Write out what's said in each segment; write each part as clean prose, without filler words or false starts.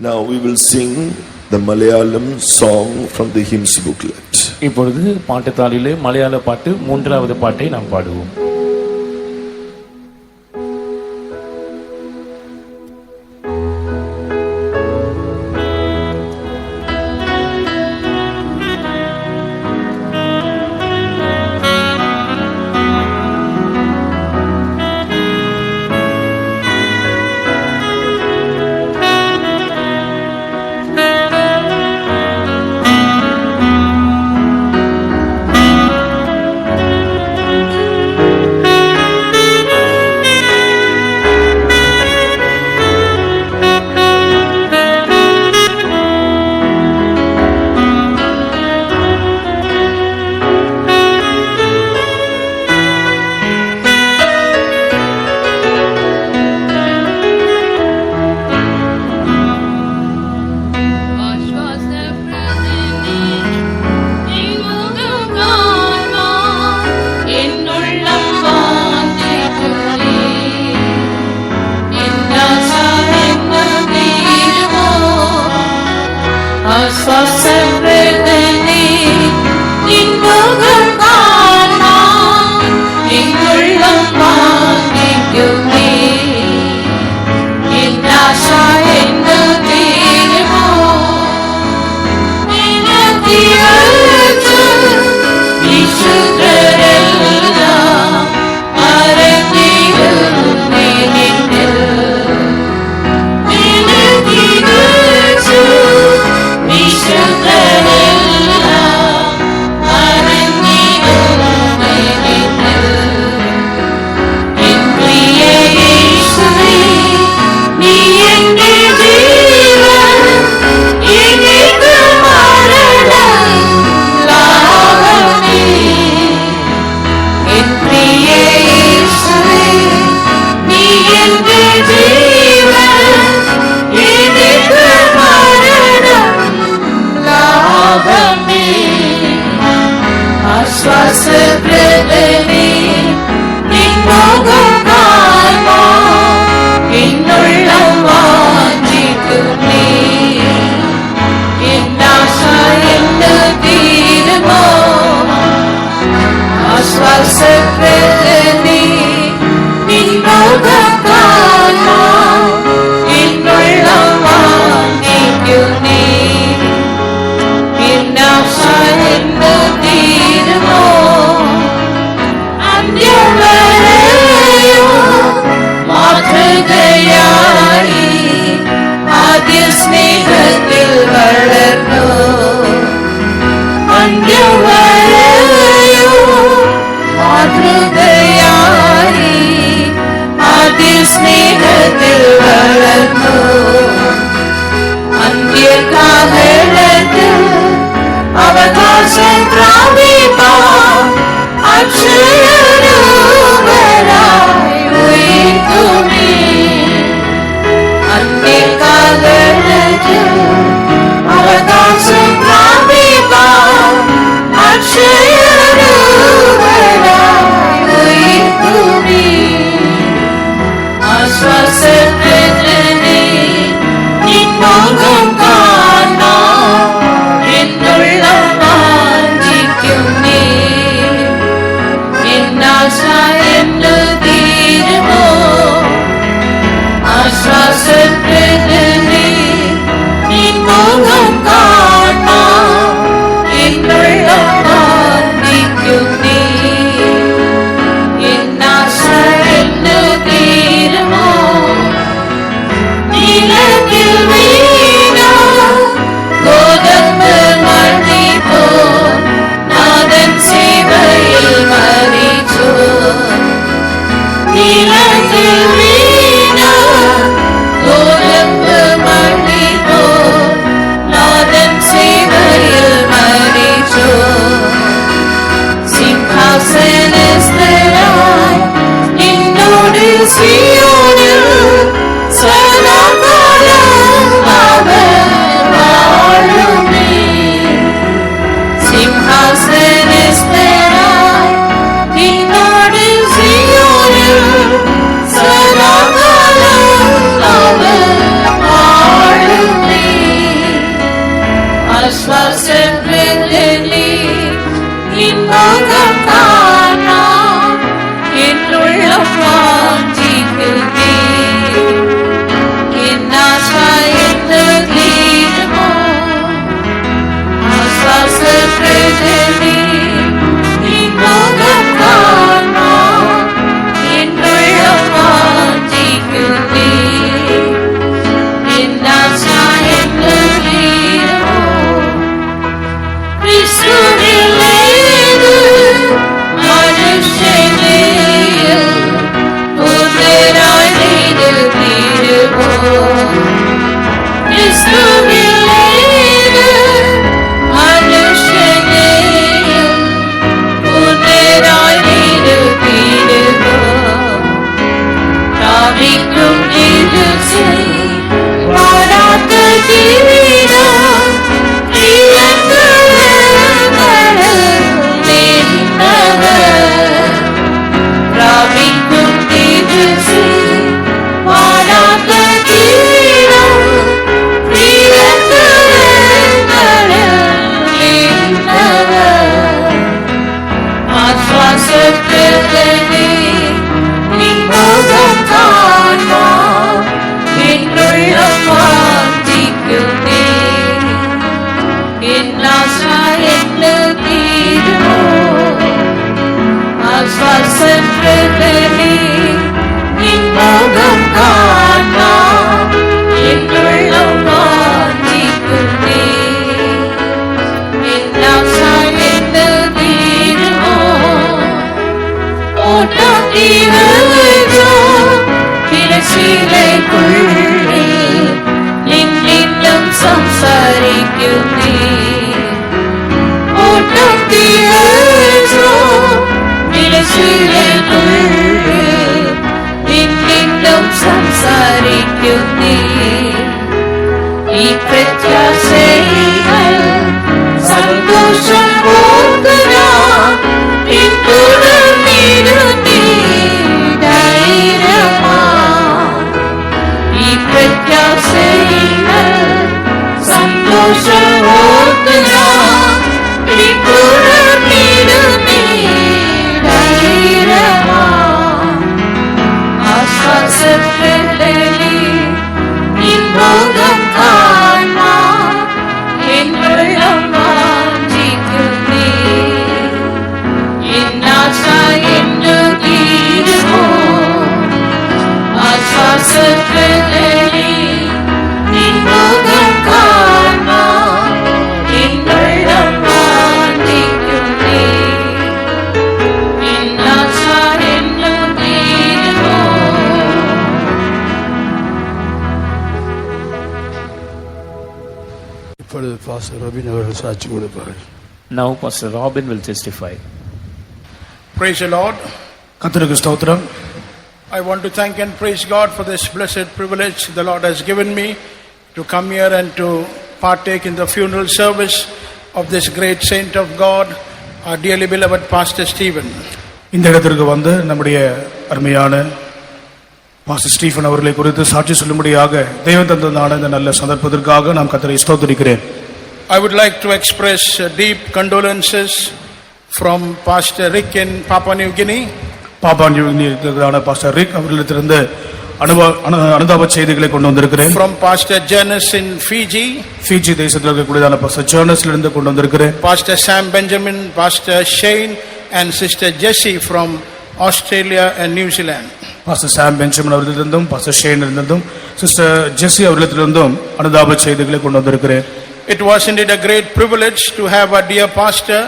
Now we will sing the Malayalam song from the hymns booklet. இப்பொழுது பாட்டுத்தாளிலே மலையாள பாட்டு மூன்றாவது பாட்டை நாம் பாடுவோம். in பாஸ்டர் ரபின் அவர்கள் சாட்சி கொடுப்பார்கள். Now Pastor Robin will testify. Praise the Lord. கர்த்தருக்கு ஸ்தோத்திரம். I want to thank and praise God for this blessed privilege the Lord has given me to come here and to partake in the funeral service of this great saint of God, our dearly beloved Pastor Stephen. இந்த இடத்திற்கு வந்து நம்முடைய அருமையான pastor Stephen அவர்களை குறித்து சாட்சி சொல்லும்படியாக தேவன் தந்ததான இந்த நல்ல சந்தர்ப்பத்திற்காக நாம் கர்த்தரை ஸ்தோத்திரிக்கிறேன். I would like to express deep condolences from Pastor Rick in Papua New Guinea. பாப்பா நியூ கினியிலான பாஸ்டர் ரிக் அவர்களிடத்திலிருந்து அனுதாப செய்திகளை கொண்டு வந்திருக்கிறேன். From Pastor Janice in Fiji. Fiji தேசத்தில் இருக்கக்கூடியதான பாஸ்டர் ஜர்னஸ்லிருந்து கொண்டு வந்திருக்கிறேன். Pastor Sam Benjamin, Pastor Shane and Sister Jessie from Australia and New Zealand. Pastor Sam Benjamin அவர்களிடத்திலிருந்தும் pastor Shane இருந்தும் சிஸ்டர் ஜெஸ்ஸி அவர்களிடத்திலிருந்தும் அனுதாப செய்திகளை கொண்டு வந்திருக்கிறேன். It was indeed a great privilege to have a dear pastor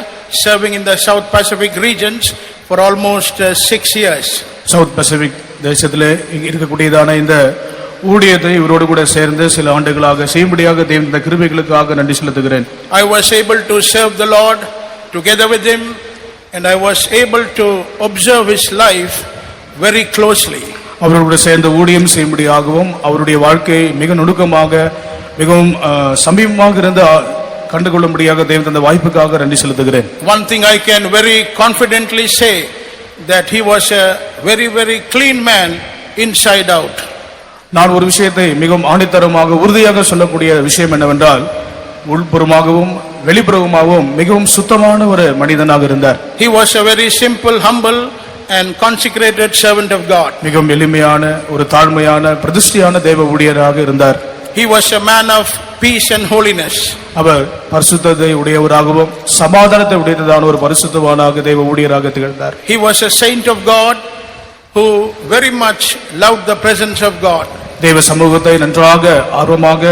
serving in the South Pacific regions for almost 6 years. South Pacific தேசத்திலே இருக்கக்கூடியதான இந்த ஊழியத்தை இவரோடு கூட சேர்ந்து சில ஆண்டுகளாக செய்யும்படியாக தேவன் இந்த கிருபைகளுக்காக நன்றி செலுத்துகிறேன். I was able to serve the Lord together with him and I was able to observe his life very closely. அவரோடு சேர்ந்து ஊழியம் செய்யும்படியாகவும் அவருடைய வாழ்க்கையை மிக நுணுக்கமாக மிகவும் சமீபமாக இருந்து கண்டுகொள்ளும்படியாக தேவன் தந்த வாய்ப்புக்காக நன்றி செலுத்துகிறேன். One thing I can very confidently say that he was a very very clean man inside out. நான் ஒரு விஷயத்தை மிகவும் ஆணித்தரமாக உறுதியாக சொல்லக்கூடிய விஷயம் என்னவென்றால் உள்புறமாகவும் வெளிப்புறமாகவும் மிகவும் சுத்தமான ஒரு மனிதனாக இருந்தார். He was a very simple, humble and consecrated servant of God. மிகவும் எளிமையான ஒரு தாழ்மையான பிரதிஷ்டையான தேவ ஊழியராக இருந்தார். He was a man of peace and holiness. அவர் பரிசுத்தத்தை உடையவராகவும் சமாதானத்தை உடையதான ஒரு பரிசுத்தவானாக தேவ ஊழியராக திகழ்ந்தார். He was a saint of God who very much loved the presence of God. தேவ சமூகத்தை நன்றாக ஆர்வமாக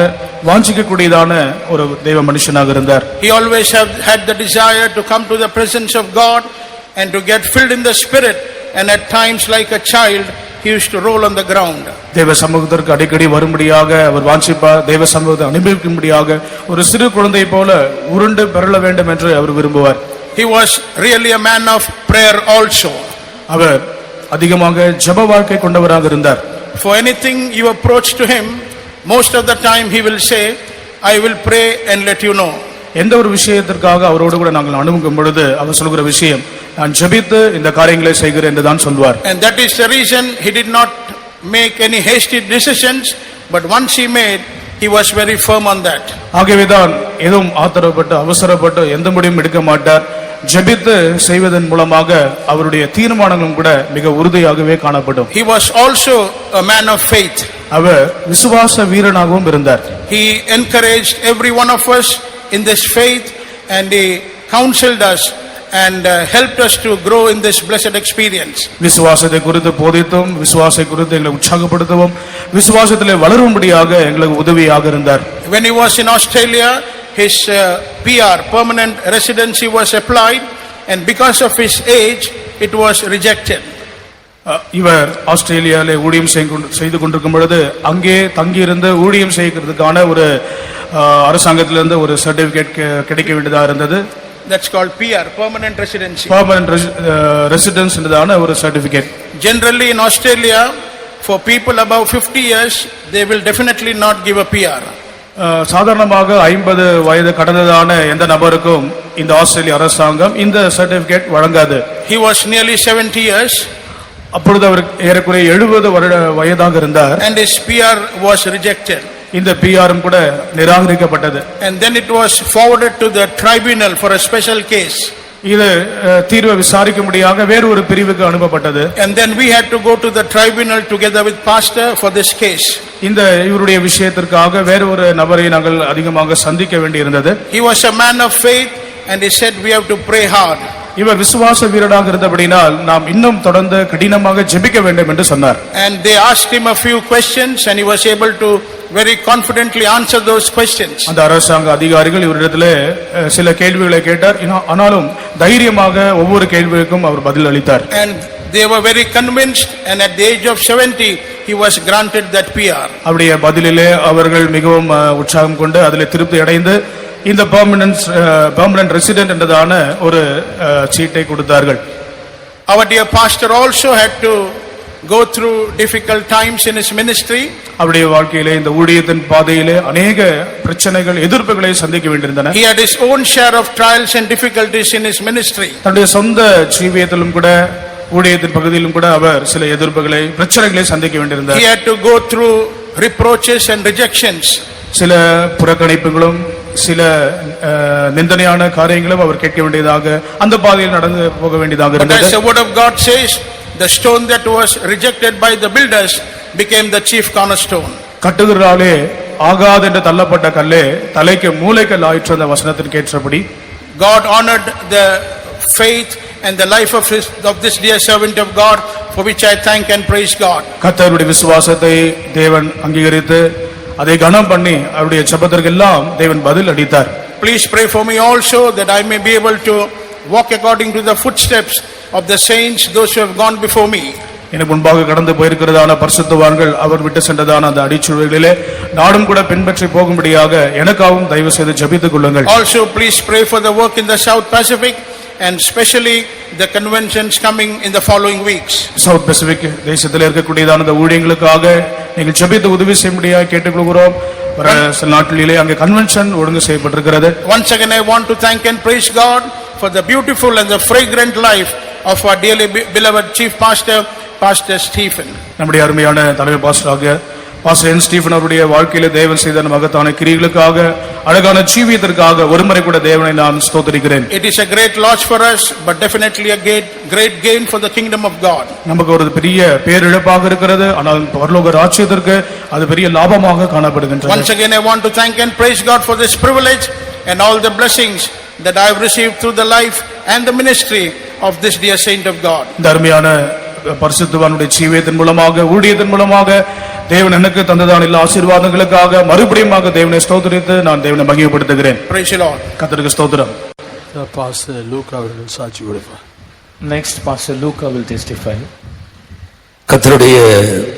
வாஞ்சிக்கக்கூடியதான ஒரு தேவ மனுஷனாக இருந்தார். He always had the desire to come to the presence of God and to get filled in the spirit, and at times like a child he used to roll on the ground. தேவ சமூகத்திற்கு அடிக்கடி வரும்படியாக அவர் வாஞ்சிப்பார். தேவ சமூகத்தை அனுபவிக்கும்படியாக ஒரு சிறு குழந்தை போல உருண்டு பெறல வேண்டும் என்று அவர் விரும்புவார். He was really a man of prayer also. அவர் அதிகமாக ஜெப வாழ்க்கை கொண்டவராக இருந்தார். For anything you approach to him, most of the time he will say, I will pray and let you know. எந்த ஒரு விஷயத்திற்காக அவரோடு கூட நாங்கள் அணுகும் பொழுது அவர் சொல்கிற விஷயம், நான் ஜெபித்து இந்த காரியங்களை செய்கிறேன் என்று தான் சொல்வார். And that is the reason he did not make any hasty decisions, but once he made, he was very firm on that. ஆகவேதான் எதுவும் ஆத்திரப்பட்டு அவசரப்பட்டு எந்த முடிவும் எடுக்க மாட்டார். ஜெபித்து செய்வதன் மூலமாக அவருடைய தீர்மானங்களும் கூட மிக உறுதியாகவே காணப்படும். He was also a man of faith. அவர் விசுவாச வீரனாகவும் இருந்தார். He encouraged every one of us in this faith, and he counseled us and helped us to grow in this blessed experience. விசுவாசத்தை குறித்து போதித்தும் விசுவாசத்தை குறித்து எங்களை உற்சாகப்படுத்தவும் விசுவாசத்திலே வளரும்படியாக எங்களுக்கு உதவியாக இருந்தார். When he was in Australia, his PR, permanent residency, was applied, and because of his age, it was rejected. இவர் ஆஸ்திரேலியாவிலே ஊழியம் செய்து கொண்டிருக்கும் பொழுது அங்கே தங்கியிருந்து ஊழியம் செய்கிறதுக்கான ஒரு அரசாங்கத்திலிருந்து ஒரு சர்டிபிகேட் கிடைக்க வேண்டியதாக இருந்தது. That's called PR, permanent residency. Permanent residence என்றதான ஒரு certificate. Generally in Australia, for people above 50 years, they will definitely not give a PR. சாதாரணமாக 50 வயது கடந்ததான எந்த நபருக்கும் இந்த ஆஸ்திரேலிய அரசாங்கம் இந்த சர்டிபிகேட் வழங்காது. He was nearly 70 years. அப்பொழுது அவர் ஏறக்குறைய 70 வயதாக இருந்தார். And his PR was rejected. இந்த பிஆரும் கூட நிராகரிக்கப்பட்டது. And then it was forwarded to the tribunal for a special case. இது தீர்வை விசாரிக்கும்படியாக வேறு ஒரு பிரிவுக்கு அனுப்பப்பட்டது. And then we had to go to the tribunal together with pastor for this case. இந்த இவருடைய விஷயத்திற்காக வேறு ஒரு நபரை நாங்கள் அதிகமாக சந்திக்க வேண்டியிருந்தது. He was a man of faith, and he said we have to pray hard. இவர் விசுவாச வீரனாக இருந்தபடினால் நாம் இன்னும் தொடர்ந்து கடினமாக ஜெபிக்க வேண்டும் என்று சொன்னார். And they asked him a few questions, and he was able to very confidently answer those questions. அந்த அரசாங்க அதிகாரிகள் இவரிடத்திலே சில கேள்விகளை கேட்டார். ஆனாலும் தைரியமாக ஒவ்வொரு கேள்விக்கும் அவர் பதில் அளித்தார். And they were very convinced, and at the age of 70 he was granted that PR. அவருடைய பதிலிலே அவர்கள் மிகவும் உற்சாகம் கொண்டு அதிலே திருப்தி அடைந்து இந்த பெர்மனன்ட் ரெசிடென்ட் என்றதான ஒரு சீட்டை கொடுத்தார்கள். Our dear pastor also had to go through difficult times in his ministry. அவருடைய வாழ்க்கையிலே இந்த ஊழியத்தின் பாதையிலே अनेक பிரச்சனைகள் எதிர்ப்புகளை சந்திக்க வேண்டியிருந்தன. He had his own share of trials and difficulties in his ministry. தன்னுடைய சொந்த ஜீவியத்திலும் கூட ஊழியத்தின் பகுதியிலும் கூட அவர் சில எதிர்ப்புகளை பிரச்சனைகளை சந்திக்க வேண்டியிருந்தார். He had to go through reproaches and rejections. சில புறக்கணிப்புகளும் சில நிந்தனையான காரியங்களும் அவர் கேட்க வேண்டியதாக அந்த பாதையில் நடந்து போக வேண்டியதாக இருந்தது. But as the word of God says, the stone that was rejected by the builders became the chief cornerstone. கட்டுகிறாளே ஆகாது என்று தள்ளப்பட்ட கல்லே தலைக்கு மூலைக்கல் ஆயிற்று அந்த வசனத்திற்கு ஏற்றபடி God honored the faith and the life of this dear servant of God, for which I thank and praise God. கர்த்தருடைய விசுவாசத்தை தேவன் அங்கீகரித்து அதை கனம் பண்ணி அவருடைய ஜெபத்திற்கு எல்லாம் தேவன் பதில் அளித்தார். Please pray for me also, that I may be able to walk according to the footsteps of the saints, those who have gone before me. எனக்கு முன்பாக கடந்து போயிருக்கிறதான பரிசுத்தவான்கள் அவர் விட்டு சென்றதான அந்த அடிச்சுவடுகளிலே நாடும் கூட பின்பற்றி போகும்படியாக எனக்காகவும் தயவு செய்து ஜெபித்துக் கொள்ளுங்கள். Also please pray for the work in the South Pacific, and especially the conventions coming in the following weeks. South Pacific தேசத்தில் இருக்கக்கூடியதான இந்த ஊழியங்களுக்காக நீங்கள் ஜெபித்து உதவி செய்யும்படியாக கேட்டுக்கொள்கிறோம். சில நாட்களிலே அங்கே கன்வென்ஷன் ஒழுங்கு செய்யப்பட்டிருக்கிறது. Once again I want to thank and praise God for the beautiful and the fragrant life of our dearly beloved chief pastor, Pastor Stephen. நம்முடைய அருமையான தலைமை பாஸ்டராக பாஸ்டர் என் ஸ்டீபன் அவருடைய வாழ்க்கையிலே தேவன் செய்த மகத்தான கிரியைகளுக்காக அழகான ஜீவியத்திற்காக ஒருமுறை கூட தேவனை நான் ஸ்தோத்திரிக்கிறேன். It is a great loss for us, but definitely a great gain for the kingdom of God. நமக்கு ஒரு பெரிய பேரிழப்பாக இருக்கிறது, ஆனால் பரலோக ராஜ்யத்திற்கு அது பெரிய லாபமாக காணப்படுகின்றது. Once again I want to thank and praise God for this privilege and all the blessings that I have received through the life and the ministry of this dear saint of God. இந்த அருமையான பரிசுத்தவானுடைய ஜீவியத்தின் மூலமாக ஊழியத்தின் மூலமாக தேவன் எனக்கு தந்ததான எல்லா ஆசீர்வாதங்களுக்காக மறுபடியுமாக தேவனை ஸ்தோத்திரித்து நான் தேவனை மகிமைப்படுத்துகிறேன். Praise the Lord. கர்த்தருக்கு ஸ்தோத்திரம். Pastor Luke அவர்கள் சாட்சி கொடுப்பார். Next, Pastor Luca will testify. கர்த்தருடைய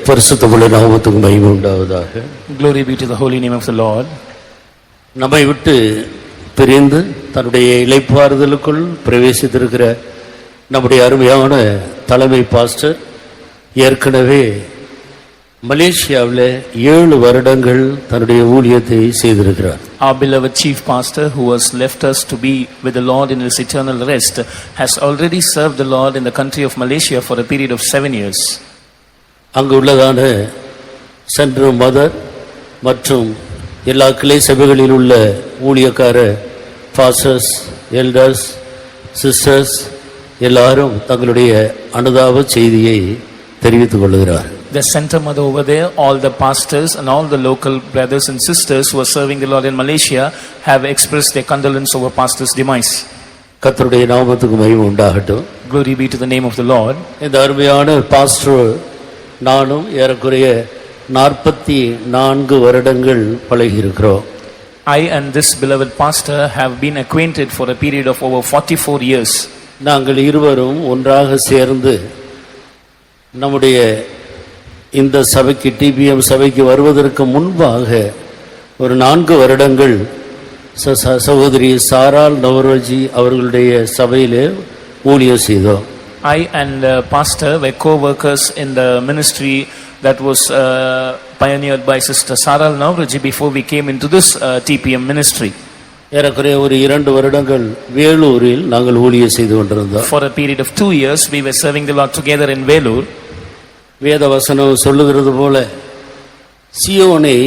பரிசுத்தமுள்ள நாமத்துக்கு மகிமை உண்டாவதாக. Glory be to the holy name of the Lord. நம்மை விட்டு பிரிந்து தன்னுடைய இளைப்பாறுதலுக்குள் பிரவேசித்திருக்கிற நம்முடைய அருமையான தலைமை பாஸ்டர் ஏற்கனவே மலேசியாவில் 7 வருடங்கள் தன்னுடைய ஊழியத்தை செய்திருக்கிறார். Our beloved chief pastor, who has left us to be with the Lord in his eternal rest, has already served the Lord in the country of Malaysia for a period of 7 years. அங்கு உள்ளதான centre mother மற்றும் எல்லா கிளை சபைகளில் உள்ள ஊழியக்கார pastors, elders, sisters எல்லாரும் தங்களுடைய அனுதாப செய்தியை தெரிவித்துக் கொள்கிறார். The center mother over there, all the pastors and all the local brothers and sisters who are serving the Lord in Malaysia have expressed their condolence over pastor's demise. கர்த்தருடைய நாமத்துக்கு மகிமை உண்டாகட்டும். Glory be to the name of the Lord. இந்த அருமையான pastor நானும் ஏறக்குறைய 44 வருடங்கள் பழகி இருக்கிறோம். I and this beloved pastor have been acquainted for a period of over 44 years. நாங்கள் இருவரும் ஒன்றாக சேர்ந்து நம்முடைய இந்த சபைக்கு, டிபிஎம் சபைக்கு வருவதற்கு முன்பாக ஒரு 4 வருடங்கள் சகோதரி சாரால் நவரோஜி அவர்களுடைய சபையிலே ஊழியம் செய்தோம். I and pastor were co-workers in the ministry that was pioneered by Sister Saral Navraji before we came into this TPM ministry. ஏறக்குறைய ஒரு 2 வருடங்கள் வேலூரில் நாங்கள் ஊழியம் செய்து கொண்டிருந்தோம். For a period of 2 years we were serving the Lord together in Velur. வேத வசனம் சொல்லுகிறது போல சியோனை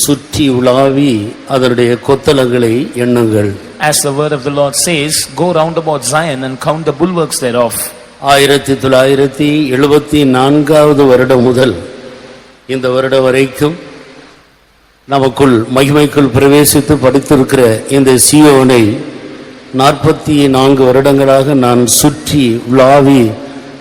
சுற்றி உலாவி அதனுடைய கொத்தளங்களை எண்ணுங்கள். As the word of the Lord says, go round about Zion and count the bulwarks thereof. 1974 வருடம் முதல் இந்த வருடம் வரைக்கும் நமக்குள் மகிமைக்குள் பிரவேசித்து படித்திருக்கிற இந்த சியோனை 44 வருடங்களாக நான் சுற்றி உலாவி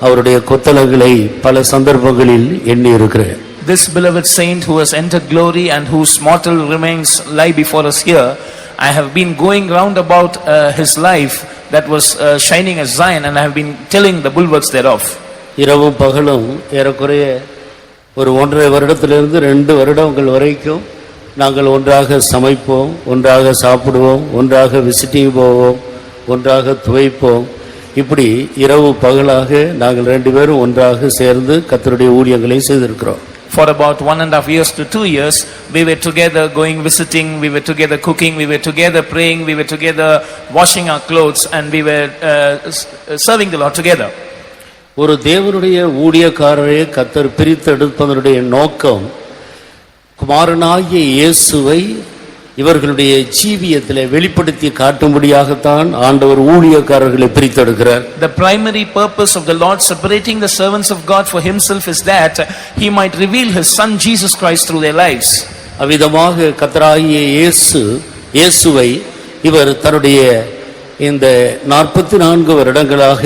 அவருடைய கொத்தளங்களை பல சந்தர்ப்பங்களில் எண்ணி இருக்கிறேன். This beloved saint who has entered glory and whose mortal remains lie before us here, I have been going round about his life that was shining as Zion, and I have been telling the bulwarks thereof. இரவும் பகலும் ஏறக்குறைய ஒரு 1.5 வருடத்திலிருந்து 2 வருடங்கள் வரைக்கும் நாங்கள் ஒன்றாக சமைப்போம், ஒன்றாக சாப்பிடுவோம், ஒன்றாக விசிட்டிங் போவோம், ஒன்றாக துவைப்போம். இப்படி இரவு பகலாக நாங்கள் 2 பேரும் ஒன்றாக சேர்ந்து கர்த்தருடைய ஊழியங்களை செய்திருக்கிறோம். For about 1.5 years to 2 years, we were together going visiting, we were together cooking, we were together praying, we were together washing our clothes, and we were serving the Lord together. ஒரு தேவனுடைய ஊழியக்காரரை கர்த்தர் பிரித்தெடுப்பதனுடைய நோக்கம் குமாரனாகிய இயேசுவை இவர்களுடைய ஜீவியத்திலே வெளிப்படுத்தி காட்டும்படியாகத்தான் ஆண்டவர் ஊழியக்காரர்களை பிரித்தெடுக்கிறார். The primary purpose of the Lord separating the servants of God for himself is that he might reveal his son Jesus Christ through their lives. அவ்விதமாக கர்த்தராகிய இயேசுவை இவர் தன்னுடைய இந்த 44 வருடங்களாக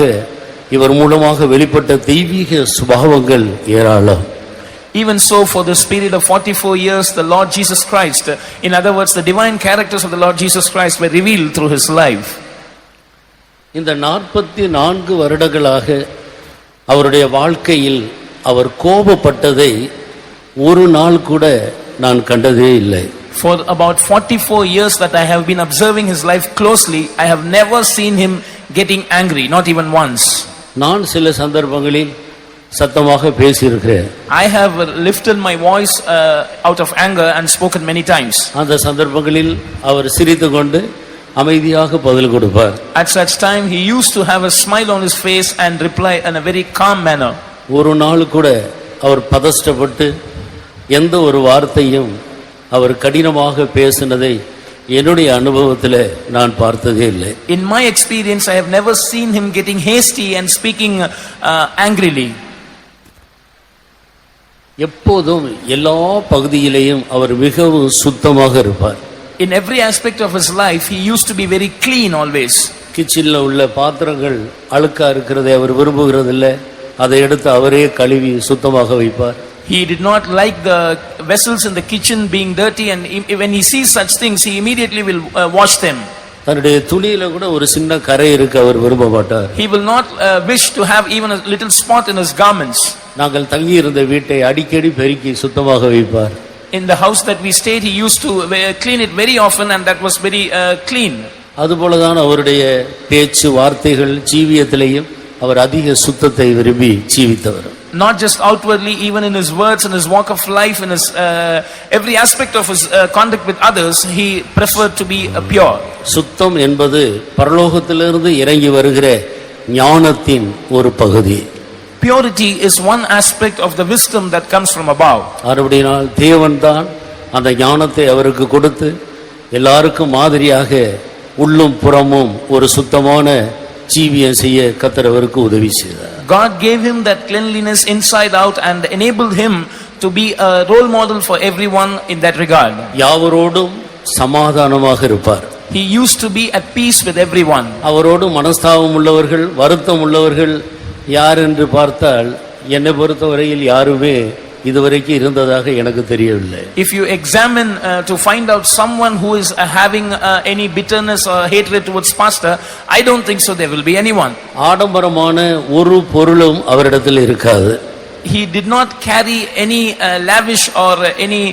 இவர் மூலமாக வெளிப்பட்ட தெய்வீக சுபாவங்கள் ஏராளம். Even so, for this period of 44 years, the Lord Jesus Christ, in other words, the divine characters of the Lord Jesus Christ were revealed through his life. இந்த 44 வருடங்களாக அவருடைய வாழ்க்கையில் அவர் கோபப்பட்டதை ஒரு நாள் கூட நான் கண்டதே இல்லை. For about 44 years that I have been observing his life closely, I have never seen him getting angry, not even once. நான் சில சந்தர்ப்பங்களில் சத்தமாக பேசியிருக்கிறேன். I have lifted my voice out of anger and spoken many times. அந்த சந்தர்ப்பங்களில் அவர் சிரித்துக்கொண்டு அமைதியாக பதில் கொடுப்பார். At such time he used to have a smile on his face and reply in a very calm manner. ஒரு நாள் கூட அவர் பதஷ்டப்பட்டு எந்த ஒரு வார்த்தையும் அவர் கடினமாக பேசினதை என்னுடைய அனுபவத்தில் நான் பார்த்ததே இல்லை. In my experience, I have never seen him getting hasty and speaking angrily. எப்போதும் எல்லா பகுதியிலேயும் அவர் மிகவும் சுத்தமாக இருப்பார். In every aspect of his life, he used to be very clean always. கிச்சன்ல உள்ள பாத்திரங்கள் அழுக்கா இருக்கிறதை அவர் விரும்புகிறதில்லை. அதை எடுத்து அவரே கழுவி சுத்தமாக வைப்பார். He did not like the vessels in the kitchen being dirty, and when he sees such things, he immediately will wash them. தன்னுடைய துணியில கூட ஒரு சின்ன கரை இருக்கு அவர் விரும்ப மாட்டார். He will not wish to have even a little spot in his garments. நாங்கள் தங்கி இருந்த வீட்டை அடிக்கடி பெருக்கி சுத்தமாக வைப்பார். In the house that we stayed, he used to clean it very often, and that was very clean. அதுபோலதான் அவருடைய பேச்சு வார்த்தைகள் ஜீவியத்திலேயும் அவர் அதிக சுத்தத்தை விரும்பி ஜீவித்தவர். Not just outwardly, even in his words, in his walk of life, in his every aspect of his conduct with others, he preferred to be pure. சுத்தம் என்பது பரலோகத்திலிருந்து இறங்கி வருகிற ஞானத்தின் ஒரு பகுதி. Purity is one aspect of the wisdom that comes from above. அப்படினால் தேவன்தான் அந்த ஞானத்தை அவருக்கு கொடுத்து எல்லாருக்கும் மாதிரியாக உள்ளும் புறமும் ஒரு சுத்தமான ஜீவியம் செய்ய கர்த்தர் அவருக்கு உதவி செய்தார். God gave him that cleanliness inside out and enabled him to be a role model for everyone in that regard. யாவரோடும் சமாதானமாக இருப்பார். He used to be at peace with everyone. அவரோடு மனஸ்தாபம் உள்ளவர்கள் வருத்தம் உள்ளவர்கள் யார் என்று பார்த்தால் என்னை பொறுத்தவரையில் யாருமே இதுவரைக்கும் இருந்ததாக எனக்கு தெரியவில்லை. If you examine to find out someone who is having any bitterness or hatred towards pastor, I don't think so there will be anyone. ஆடம்பரமான ஒரு பொருளும் அவரிடத்தில் இருக்காது. He did not carry any lavish or any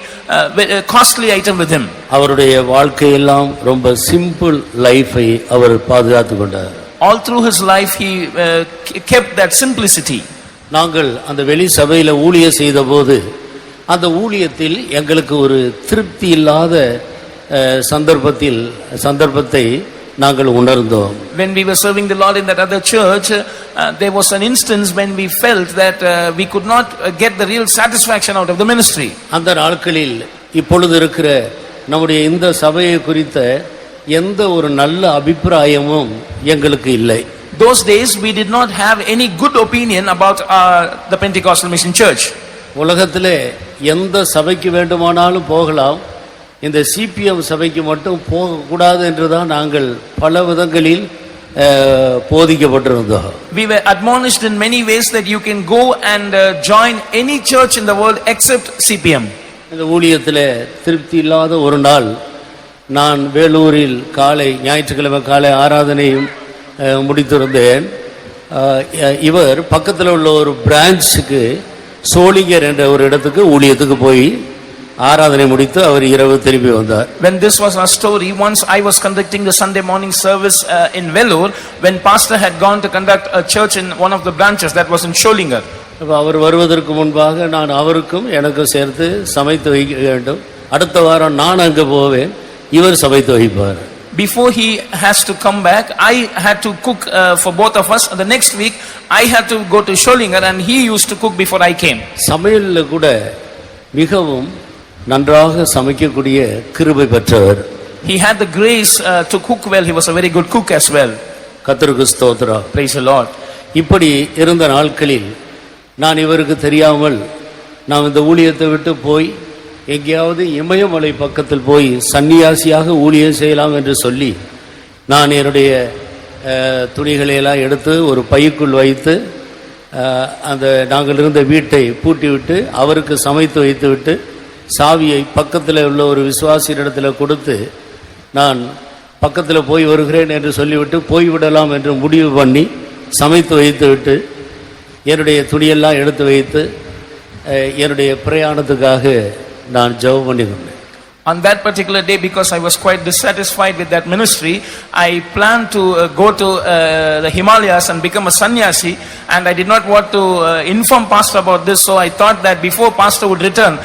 costly item with him. அவருடைய வாழ்க்கையெல்லாம் ரொம்ப simple லைஃபை அவர் பாதுகாத்து கொண்டார். All through his life he kept that simplicity. நாங்கள் அந்த வெளி சபையில ஊழியம் செய்தபோது அந்த ஊழியத்தில் எங்களுக்கு ஒரு திருப்தி இல்லாத சந்தர்ப்பத்தை நாங்கள் உணர்ந்தோம். When we were serving the Lord in that other church, there was an instance when we felt that we could not get the real satisfaction out of the ministry. அந்த நாட்களில் இப்பொழுது இருக்கிற நம்முடைய இந்த சபையை குறித்த எந்த ஒரு நல்ல அபிப்பிராயமும் எங்களுக்கு இல்லை. Those days we did not have any good opinion about the Pentecostal Mission Church. உலகத்திலே எந்த சபைக்கு வேண்டுமானாலும் போகலாம், இந்த சிபிஎம் சபைக்கு மட்டும் போகக்கூடாது என்றுதான் நாங்கள் பல விதங்களில் போதிக்கப்பட்டிருந்தோம். We were admonished in many ways that you can go and join any church in the world except CPM. இந்த ஊழியத்திலே திருப்தி இல்லாத ஒரு நாள் நான் வேலூரில் ஞாயிற்றுக்கிழமை காலை ஆராதனையும் முடித்திருந்தேன். இவர் பக்கத்தில் உள்ள ஒரு பிரான்ச்சுக்கு சோளிங்கர் என்ற ஒரு இடத்துக்கு ஊழியத்துக்கு போய் ஆராதனை முடித்து அவர் இரவு திரும்பி வந்தார். When this was our story, once I was conducting the Sunday morning service in Vellore, when pastor had gone to conduct a church in one of the branches that was in Sholingar. அவர் வருவதற்கு முன்பாக நான் அவருக்கும் எனக்கும் சேர்த்து சமைத்து வைக்க வேண்டும். அடுத்த வாரம் நான் அங்கே போவேன், இவர் சமைத்து வைப்பார். Before he has to come back, I had to cook for both of us. The next week I had to go to Sholingar and he used to cook before I came. சமையல்ல கூட மிகவும் நன்றாக சமைக்கக்கூடிய கிருபை பெற்றவர். He had the grace to cook well. He was a very good cook as well. கர்த்தருக்கு ஸ்தோத்திரம். Praise the Lord. இப்படி இருந்த நாட்களில் நான் இவருக்கு தெரியாமல் நான் இந்த ஊழியத்தை விட்டு போய் எங்கேயாவது இமயமலை பக்கத்தில் போய் சன்னியாசியாக ஊழியம் செய்யலாம் என்று சொல்லி நான் என்னுடைய துணிகளையெல்லாம் எடுத்து ஒரு பைக்குள் வைத்து அந்த நாங்கள் இருந்த வீட்டை பூட்டிவிட்டு அவருக்கு சமைத்து வைத்துவிட்டு சாவியை பக்கத்தில் உள்ள ஒரு விசுவாசியிடத்தில் கொடுத்து நான் பக்கத்தில் போய் வருகிறேன் என்று சொல்லிவிட்டு போய்விடலாம் என்று முடிவு பண்ணி சமைத்து வைத்துவிட்டு என்னுடைய துணியெல்லாம் எடுத்து வைத்து என்னுடைய பிரயாணத்துக்காக நான் ஜெபம் பண்ணினேன். On that particular day, because I was quite dissatisfied with that ministry, I planned to go to the Himalayas and become a sannyasi, and I did not want to inform pastor about this, so I thought that before pastor would return,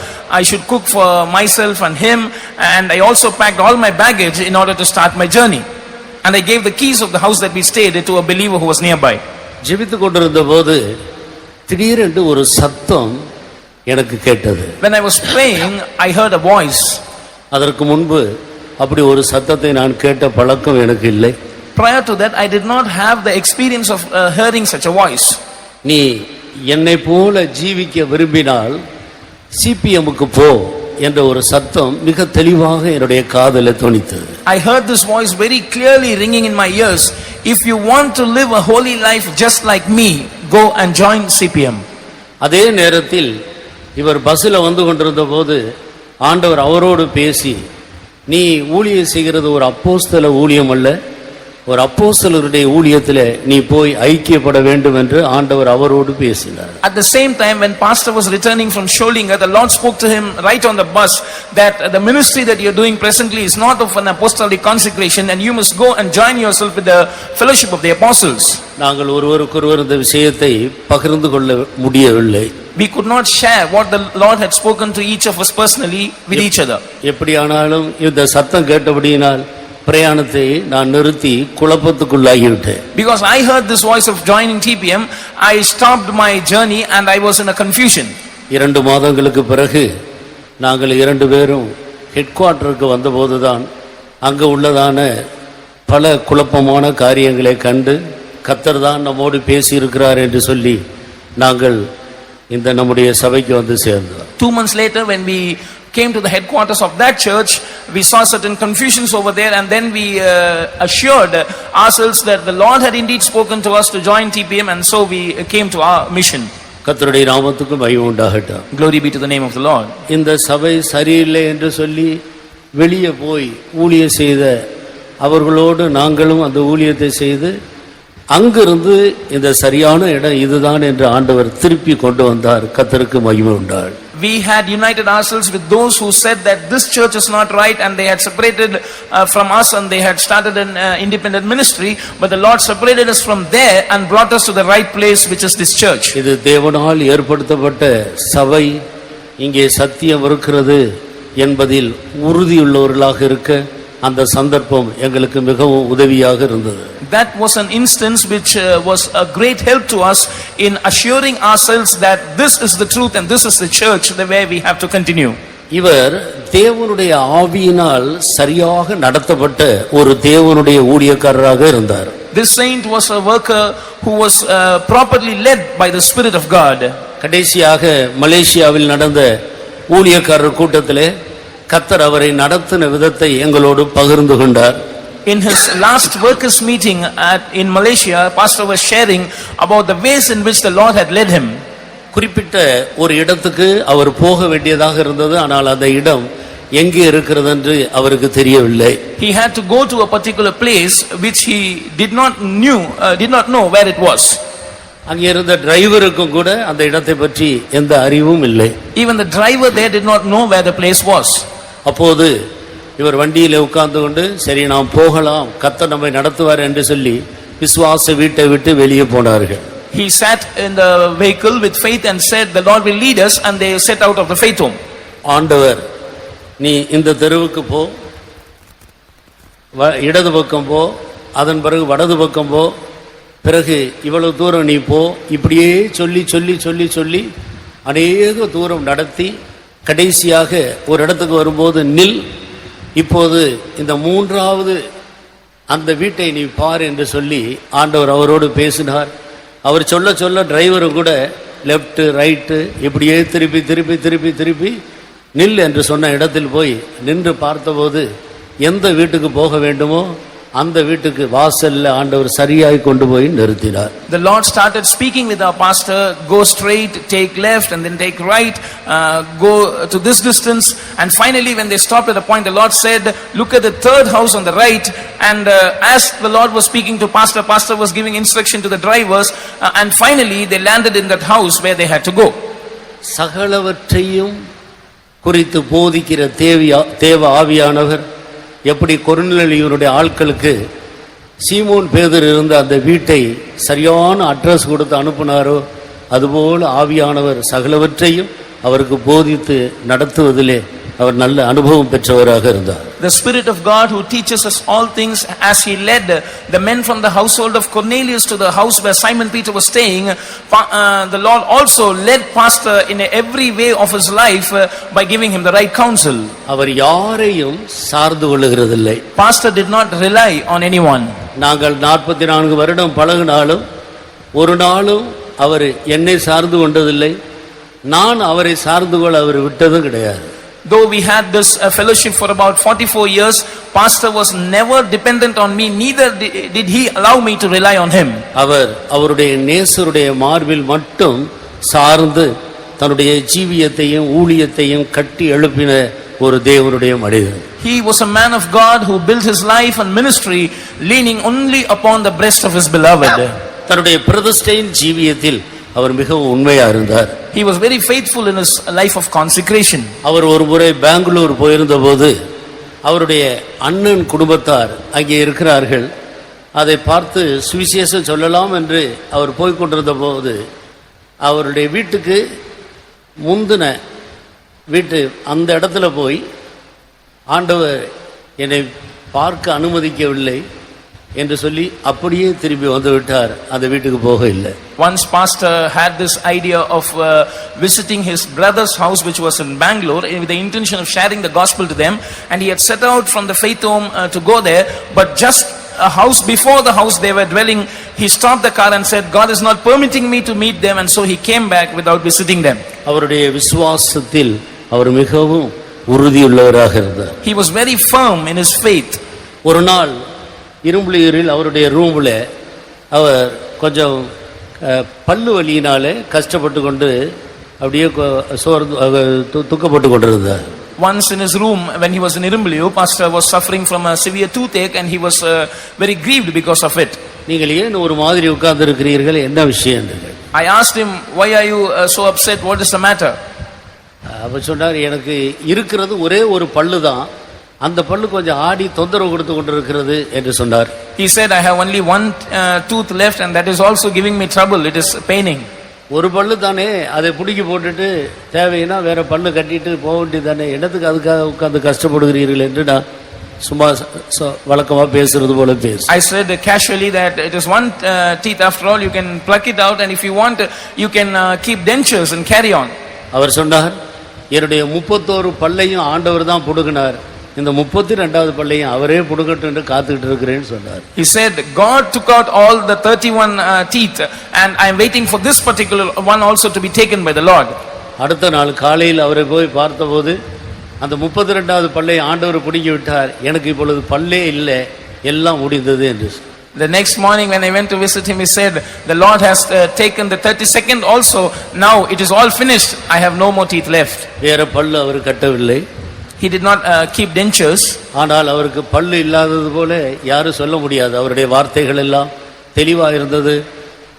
I should cook for myself and him, and I also packed all my baggage in order to start my journey. And I gave the keys of the house that we stayed to a believer who was nearby. ஜெபித்துக் கொண்டிருந்த போது திடீரென்று ஒரு சத்தம் எனக்கு கேட்டது. When I was praying, I heard a voice. அதற்கு முன்பு அப்படி ஒரு சத்தத்தை நான் கேட்ட பழக்கம் எனக்கு இல்லை. Prior to that, I did not have the experience of hearing such a voice. நீ என்னை போல ஜீவிக்க விரும்பினால் சிபிஎம்முக்கு போ என்ற ஒரு சத்தம் மிக தெளிவாக என்னுடைய காதில் தொனித்தது. I heard this voice very clearly ringing in my ears. If you want to live a holy life just like me, go and join CPM. அதே நேரத்தில் இவர் பஸ்ஸில் வந்து கொண்டிருந்த போது ஆண்டவர் அவரோடு பேசி, நீ ஊழியம் செய்கிறது ஒரு அப்போஸ்தல ஊழியம் அல்ல, ஒரு அப்போஸ்தலருடைய ஊழியத்திலே நீ போய் ஐக்கியப்பட வேண்டும் என்று ஆண்டவர் அவரோடு பேசினார். At the same time, when pastor was returning from Sholinga, the Lord spoke to him right on the bus that the ministry that you're doing presently is not of an apostolic consecration and you must go and join yourself with the fellowship of the apostles. நாங்கள் ஒருவருக்கொருவர் இந்த விஷயத்தை பகிர்ந்து கொள்ள முடியவில்லை. We could not share what the Lord had spoken to each of us personally with each other. எப்படியானாலும் இந்த சத்தம் கேட்டபடியினால் பிரயாணத்தை நான் நிறுத்தி குழப்பத்துக்குள்ளாகிவிட்டேன். Because I heard this voice of joining TPM, I stopped my journey and I was in a confusion. 2 மாதங்களுக்கு பிறகு நாங்கள் 2 பேரும் head குவார்ட்டருக்கு வந்தபோதுதான் அங்க உள்ளதான பல குழப்பமான காரியங்களை கண்டு கர்த்தர் தான் நம்மோடு பேசியிருக்கிறார் என்று சொல்லி நாங்கள் இந்த நம்முடைய சபைக்கு வந்து சேர்ந்தோம். 2 months later, when we came to the headquarters of that church, we saw certain confusions over there, and then we assured ourselves that the Lord had indeed spoken to us to join TPM, and so we came to our mission. கர்த்தருடைய நாமத்துக்கு மகிமை உண்டாகட்டும். Glory be to the name of the Lord. இந்த சபை சரியில்லை என்று சொல்லி வெளியே போய் ஊழியம் செய்த அவர்களோடு நாங்களும் அந்த ஊழியத்தை செய்து அங்கிருந்து இந்த சரியான இடம் இதுதான் என்று ஆண்டவர் திருப்பி கொண்டு வந்தார். கர்த்தருக்கு மகிமை உண்டாள். We had united ourselves with those who said that this church is not right, and they had separated from us and they had started an independent ministry, but the Lord separated us from there and brought us to the right place, which is this church. இது தேவனால் ஏற்படுத்தப்பட்ட சபை, இங்கே சத்தியம் இருக்கிறது என்பதில் உறுதியுள்ளவர்களாக இருக்க அந்த சந்தர்ப்பம் எங்களுக்கு மிகவும் உதவியாக இருந்தது. That was an instance which was a great help to us in assuring ourselves that this is the truth and this is the church, the way we have to continue. இவர் தேவனுடைய ஆவியினால் சரியாக நடத்தப்பட்ட ஒரு தேவனுடைய ஊழியக்காரராக இருந்தார். This saint was a worker who was properly led by the Spirit of God. கடைசியாக மலேசியாவில் நடந்த ஊழியக்காரர் கூட்டத்திலே கர்த்தர் அவரை நடத்தின விதத்தை எங்களோடு பகிர்ந்து கொண்டார். In his last workers meeting in Malaysia, pastor was sharing about the ways in which the Lord had led him. குறிப்பிட்ட ஒரு இடத்துக்கு அவர் போக வேண்டியதாக இருந்தது. ஆனால் அந்த இடம் எங்கே இருக்கிறது என்று அவருக்கு தெரியவில்லை. He had to go to a particular place which he did not know where it was. அங்கே இருந்த டிரைவருக்கும் கூட அந்த இடத்தை பற்றி எந்த அறிவும் இல்லை. Even the driver there did not know where the place was. அப்போது இவர் வண்டியிலே உட்கார்ந்து கொண்டு சரி நாம் போகலாம், கர்த்தர் நம்மை நடத்துவார் என்று சொல்லி விசுவாச வீட்டை விட்டு வெளியே போனார்கள். He sat in the vehicle with faith and said the Lord will lead us, and they set out of the faith home. ஆண்டவர் நீ இந்த தெருவுக்கு போ, இடது பக்கம் போ, அதன் பிறகு வடது பக்கம் போ, பிறகு இவ்வளவு தூரம் நீ போ, இப்படியே சொல்லி சொல்லி சொல்லி சொல்லி அநேக தூரம் நடத்தி கடைசியாக ஒரு இடத்துக்கு வரும்போது நில், இப்போது இந்த 3வது அந்த வீட்டை நீ பார் என்று சொல்லி ஆண்டவர் அவரோடு பேசினார். அவர் சொல்ல சொல்ல டிரைவரும் கூட லெஃப்ட் ரைட்டு இப்படியே திருப்பி திருப்பி திருப்பி திருப்பி நில் என்று சொன்ன இடத்தில் போய் நின்று பார்த்தபோது எந்த வீட்டுக்கு போக வேண்டுமோ அந்த வீட்டுக்கு வாசல்ல ஆண்டவர் சரியாய் கொண்டு போய் நிறுத்தினார். The Lord started speaking with our pastor, go straight, take left, and then take right, go to this distance, and finally when they stopped at a point, the Lord said, look at the 3rd house on the right, and as the Lord was speaking to pastor was giving instruction to the drivers, and finally they landed in that house where they had to go. சகலவற்றையும் குறித்து போதிக்கிற தேவ ஆவியானவர் எப்படி கொர்நேலியுடைய ஆட்களுக்கு சீமோன் பேதுரு இருந்த அந்த வீட்டை சரியான அட்ரஸ் கொடுத்து அனுப்புனாரோ அதுபோல ஆவியானவர் சகலவற்றையும் அவருக்கு போதித்து நடத்துவதிலே அவர் நல்ல அனுபவம் பெற்றவராக இருந்தார். The Spirit of God who teaches us all things, as he led the men from the household of Cornelius to the house where Simon Peter was staying, the Lord also led pastor in every way of his life by giving him the right counsel. அவர் யாரையும் சார்ந்து கொள்ளுகிறதில்லை. Pastor did not rely on anyone. நாங்கள் 44 வருடம் பழகினாலும் ஒரு நாளும் அவர் என்னை சார்ந்து கொண்டதில்லை, நான் அவரை சார்ந்து கொள்ள அவர் விட்டதும் கிடையாது. Though we had this fellowship for about 44 years, pastor was never dependent on me, neither did he allow me to rely on him. அவருடைய நேசருடைய மார்பில் மட்டும் சார்ந்து தன்னுடைய ஜீவியத்தையும் ஊழியத்தையும் கட்டி எழுப்பின ஒரு தேவனுடைய மனிதன். He was a man of God who built his life and ministry leaning only upon the breast of his beloved. தன்னுடைய பிரதிஷ்டையின் ஜீவியத்தில் அவர் மிகவும் உண்மையா இருந்தார். He was very faithful in his life of consecration. அவர் ஒரு முறை பெங்களூர் போயிருந்த போது அவருடைய அண்ணன் குடும்பத்தார் அங்கே இருக்கிறார்கள். அதை பார்த்து சுவிசேஷம் சொல்லலாம் என்று அவர் போய் கொண்டிருந்த போது அவருடைய வீட்டுக்கு முந்தின வீட்டு அந்த இடத்துல போய் ஆண்டவர் என்னை பார்க்க அனுமதிக்கவில்லை என்று சொல்லி அப்படியே திரும்பி வந்து விட்டார். அந்த வீட்டுக்கு போக இல்லை. Once pastor had this idea of visiting his brother's house which was in Bangalore with the intention of sharing the gospel to them, and he had set out from the faith home to go there, but just a house before the house they were dwelling, he stopped the car and said, God is not permitting me to meet them, and so he came back without visiting them. அவருடைய விசுவாசத்தில் அவர் மிகவும் உறுதியுள்ளவராக இருந்தார். He was very firm in his faith. ஒரு நாள் இரும்புலியூரில் அவருடைய ரூம்ல அவர் கொஞ்சம் பல்லு வலியினாலே கஷ்டப்பட்டு கொண்டு அப்படியே துக்கப்பட்டு கொண்டிருந்தார். Once in his room when he was in Irumbaliur, pastor was suffering from a severe toothache and he was very grieved because of it. நீங்கள் ஏன் ஒரு மாதிரி உட்கார்ந்து இருக்கிறீர்கள், என்ன விஷயம்? I asked him, why are you so upset, what is the matter? அப்ப சொன்னார், எனக்கு இருக்கிறது ஒரே ஒரு பல்லு தான், அந்த பல்லு கொஞ்சம் ஆடி தொந்தரவு கொடுத்து கொண்டிருக்கிறது என்று சொன்னார். He said, I have only one tooth left and that is also giving me trouble, it is paining. ஒரு பல்லு தானே, அதை பிடிக்கி போட்டுட்டு தேவைன்னா வேற பல்லு கட்டிட்டு போக வேண்டியது தானே, என்னத்துக்கு அதுக்காக உட்கார்ந்து கஷ்டப்படுகிறீர்கள் என்று நான் சும்மா வழக்கமா பேசுறது போல பேசு. I said casually that it is one teeth after all, you can pluck it out and if you want you can keep dentures and carry on. அவர் சொன்னார், என்னுடைய 31 பல்லையும் ஆண்டவர் தான் புடுங்கினார், இந்த 32வது பல்லையும் அவரே புடுங்கட்டும் என்று காத்துக்கிட்டு இருக்கிறேன்னு சொன்னார். He said God took out all the 31 teeth and I am waiting for this particular one also to be taken by the Lord. அடுத்த நாள் காலையில் அவரை போய் பார்த்தபோது அந்த 32வது பல்லை ஆண்டவர் புடுங்கி விட்டார், எனக்கு இப்பொழுது பல்லே இல்லை, எல்லாம் முடிந்தது என்று. The next morning when I went to visit him, he said the Lord has taken the 32nd also, now it is all finished, I have no more teeth left. வேற பல்லு அவர் கட்டவில்லை. He did not keep dentures. ஆனால் அவருக்கு பல்லு இல்லாதது போல யாரும் சொல்ல முடியாது. அவருடைய வார்த்தைகள் எல்லாம் தெளிவா இருந்தது.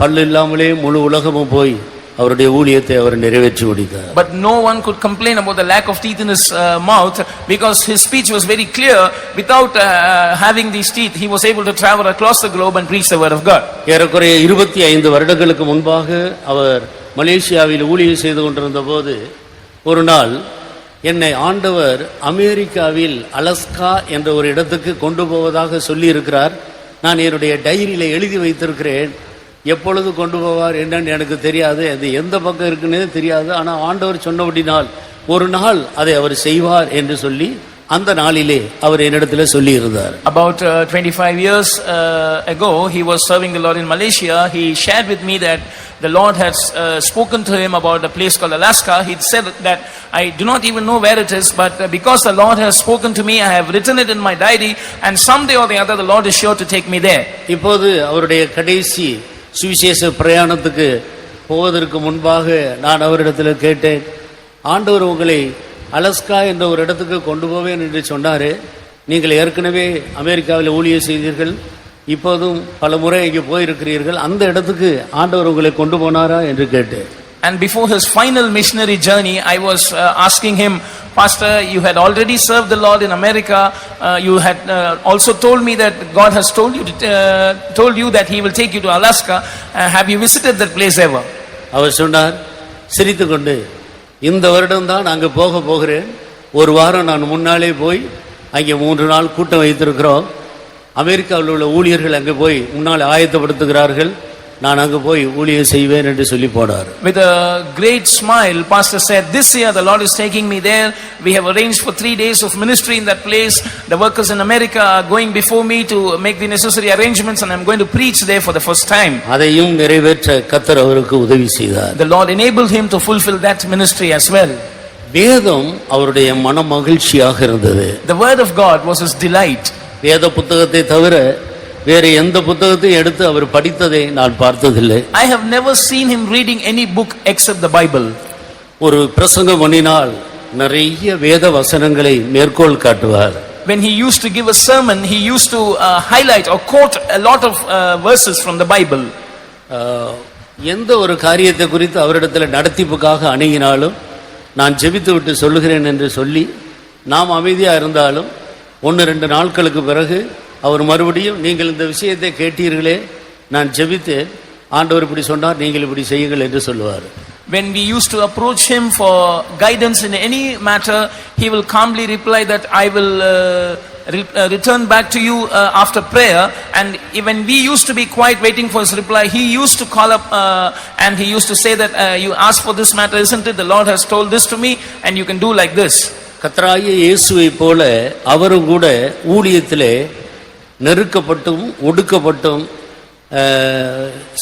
பல்லு இல்லாமலே முழு உலகமும் போய் அவருடைய ஊழியத்தை அவர் நிறைவேற்றி முடித்தார். But no one could complain about the lack of teeth in his mouth because his speech was very clear. Without having these teeth, he was able to travel across the globe and preach the word of God. ஏறக்குறைய 25 வருடங்களுக்கு முன்பாக அவர் மலேசியாவில் ஊழியம் செய்து கொண்டிருந்த போது ஒரு நாள் என்னை ஆண்டவர் அமெரிக்காவில் அலஸ்கா என்ற ஒரு இடத்துக்கு கொண்டு போவதாக சொல்லி இருக்கிறார். நான் என்னுடைய டைரியில எழுதி வைத்திருக்கிறேன். எப்பொழுது கொண்டு போவார் என்னன்னு எனக்கு தெரியாது, அது எந்த பக்கம் இருக்குன்னு தெரியாது. ஆனால் ஆண்டவர் சொன்னபடினால் ஒரு நாள் அதை அவர் செய்வார் என்று சொல்லி அந்த நாளிலே அவர் என்னிடத்தில் சொல்லி இருந்தார். About 25 years ago, he was serving the Lord in Malaysia. He shared with me that the Lord has spoken to him about a place called Alaska. He said that I do not even know where it is, but because the Lord has spoken to me, I have written it in my diary, and someday or the other the Lord is sure to take me there. இப்போது அவருடைய கடைசி சுவிசேஷ பிரயாணத்துக்கு போவதற்கு முன்பாக நான் அவரிடத்தில் கேட்டேன், ஆண்டவர் உங்களை அலஸ்கா என்ற ஒரு இடத்துக்கு கொண்டு போவேன் என்று சொன்னாரே, நீங்கள் ஏற்கனவே அமெரிக்காவில் ஊழியம் செய்தீர்கள், இப்போதும் பல முறை இங்கே போயிருக்கிறீர்கள், அந்த இடத்துக்கு ஆண்டவர் உங்களை கொண்டு போனாரா என்று கேட்டேன். And before his final missionary journey, I was asking him, Pastor, you had already served the Lord in America. You had also told me that God has told you that He will take you to Alaska. Have you visited that place ever? அவர் சொன்னார் சிரித்துக்கொண்டு, இந்த வருடம் தான் அங்கே போகிறேன். ஒரு வாரம் நான் முன்னாலே போய் அங்கே 3 நாள் கூட்டம் வைத்திருக்கிறோம். அமெரிக்காவில் உள்ள ஊழியர்கள் அங்கே போய் முன்னால் ஆயத்தப்படுத்துகிறார்கள், நான் அங்கே போய் ஊழியம் செய்வேன் என்று சொல்லி போனார். With a great smile, pastor said, this year the Lord is taking me there. We have arranged for 3 days of ministry in that place. The workers in America are going before me to make the necessary arrangements, and I'm going to preach there for the first time. அதையும் நிறைவேற்ற கர்த்தர் அவருக்கு உதவி செய்தார். The Lord enabled him to fulfill that ministry as well. வேதம் அவருடைய மன மகிழ்ச்சியாக இருந்தது. The word of God was his delight. வேத புத்தகத்தை தவிர வேறு எந்த புத்தகத்தையும் எடுத்து அவர் படித்ததை நான் பார்த்ததில்லை. I have never seen him reading any book except the Bible. ஒரு பிரசங்கம் பண்ணினால் நிறைய வேத வசனங்களை மேற்கோள் காட்டுவார். when he used to give a sermon, he used to highlight or quote a lot of verses from the Bible. எந்த ஒரு காரியத்தை குறித்து அவரிடத்தில் நடத்திப்புக்காக அணுகினாலும் நான் ஜெபித்து விட்டு சொல்லுகிறேன் என்று சொல்லி நாம் அமைதியாக இருந்தாலும் 1-2 நாட்களுக்கு பிறகு அவர் மறுபடியும் நீங்கள் இந்த விஷயத்தை கேட்டீர்களே, நான் ஜெபித்தேன், ஆண்டவர் இப்படி சொன்னார், நீங்கள் இப்படி செய்யுங்கள் என்று சொல்லுவார். When we used to approach him for guidance in any matter, he will calmly reply that I will return back to you after prayer. And when we used to be quiet waiting for his reply, he used to call up and he used to say that you asked for this matter, isn't it? The Lord has told this to me and you can do like this. கர்த்தராகிய இயேசுவை போல அவரும் கூட ஊழியத்திலே நெருக்கப்பட்டும் ஒடுக்கப்பட்டும்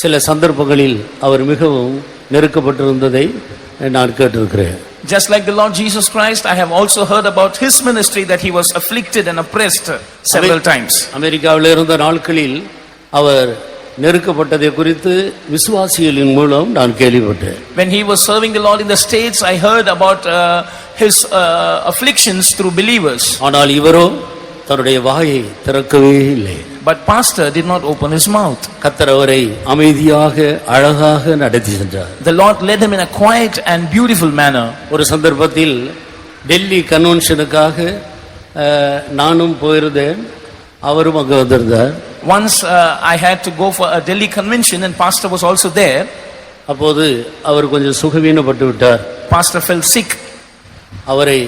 சில சந்தர்ப்பங்களில் அவர் மிகவும் நெருக்கப்பட்டிருந்ததை நான் கேட்டிருக்கிறேன். Just like the Lord Jesus Christ, I have also heard about his ministry that he was afflicted and oppressed several times. அமெரிக்காவில் இருந்த நாட்களில் அவர் நெருக்கப்பட்டதை குறித்து விசுவாசிகளின் மூலம் நான் கேள்விப்பட்டேன். When he was serving the Lord in the States, I heard about his afflictions through believers. ஆனால் இவரோ தன்னுடைய வாயை திறக்கவே இல்லை. But pastor did not open his mouth. கர்த்தர் அவரை அமைதியாக அழகாக நடத்தி சென்றார். The Lord led him in a quiet and beautiful manner. ஒரு சந்தர்ப்பத்தில் டெல்லி கன்வென்ஷனுக்காக நானும் போயிருந்தேன், அவரும் அங்கே வந்திருந்தார். Once I had to go for a Delhi convention and pastor was also there. அப்போது அவர் கொஞ்சம் சுகவீனப்பட்டு விட்டார். Pastor fell sick. அவரை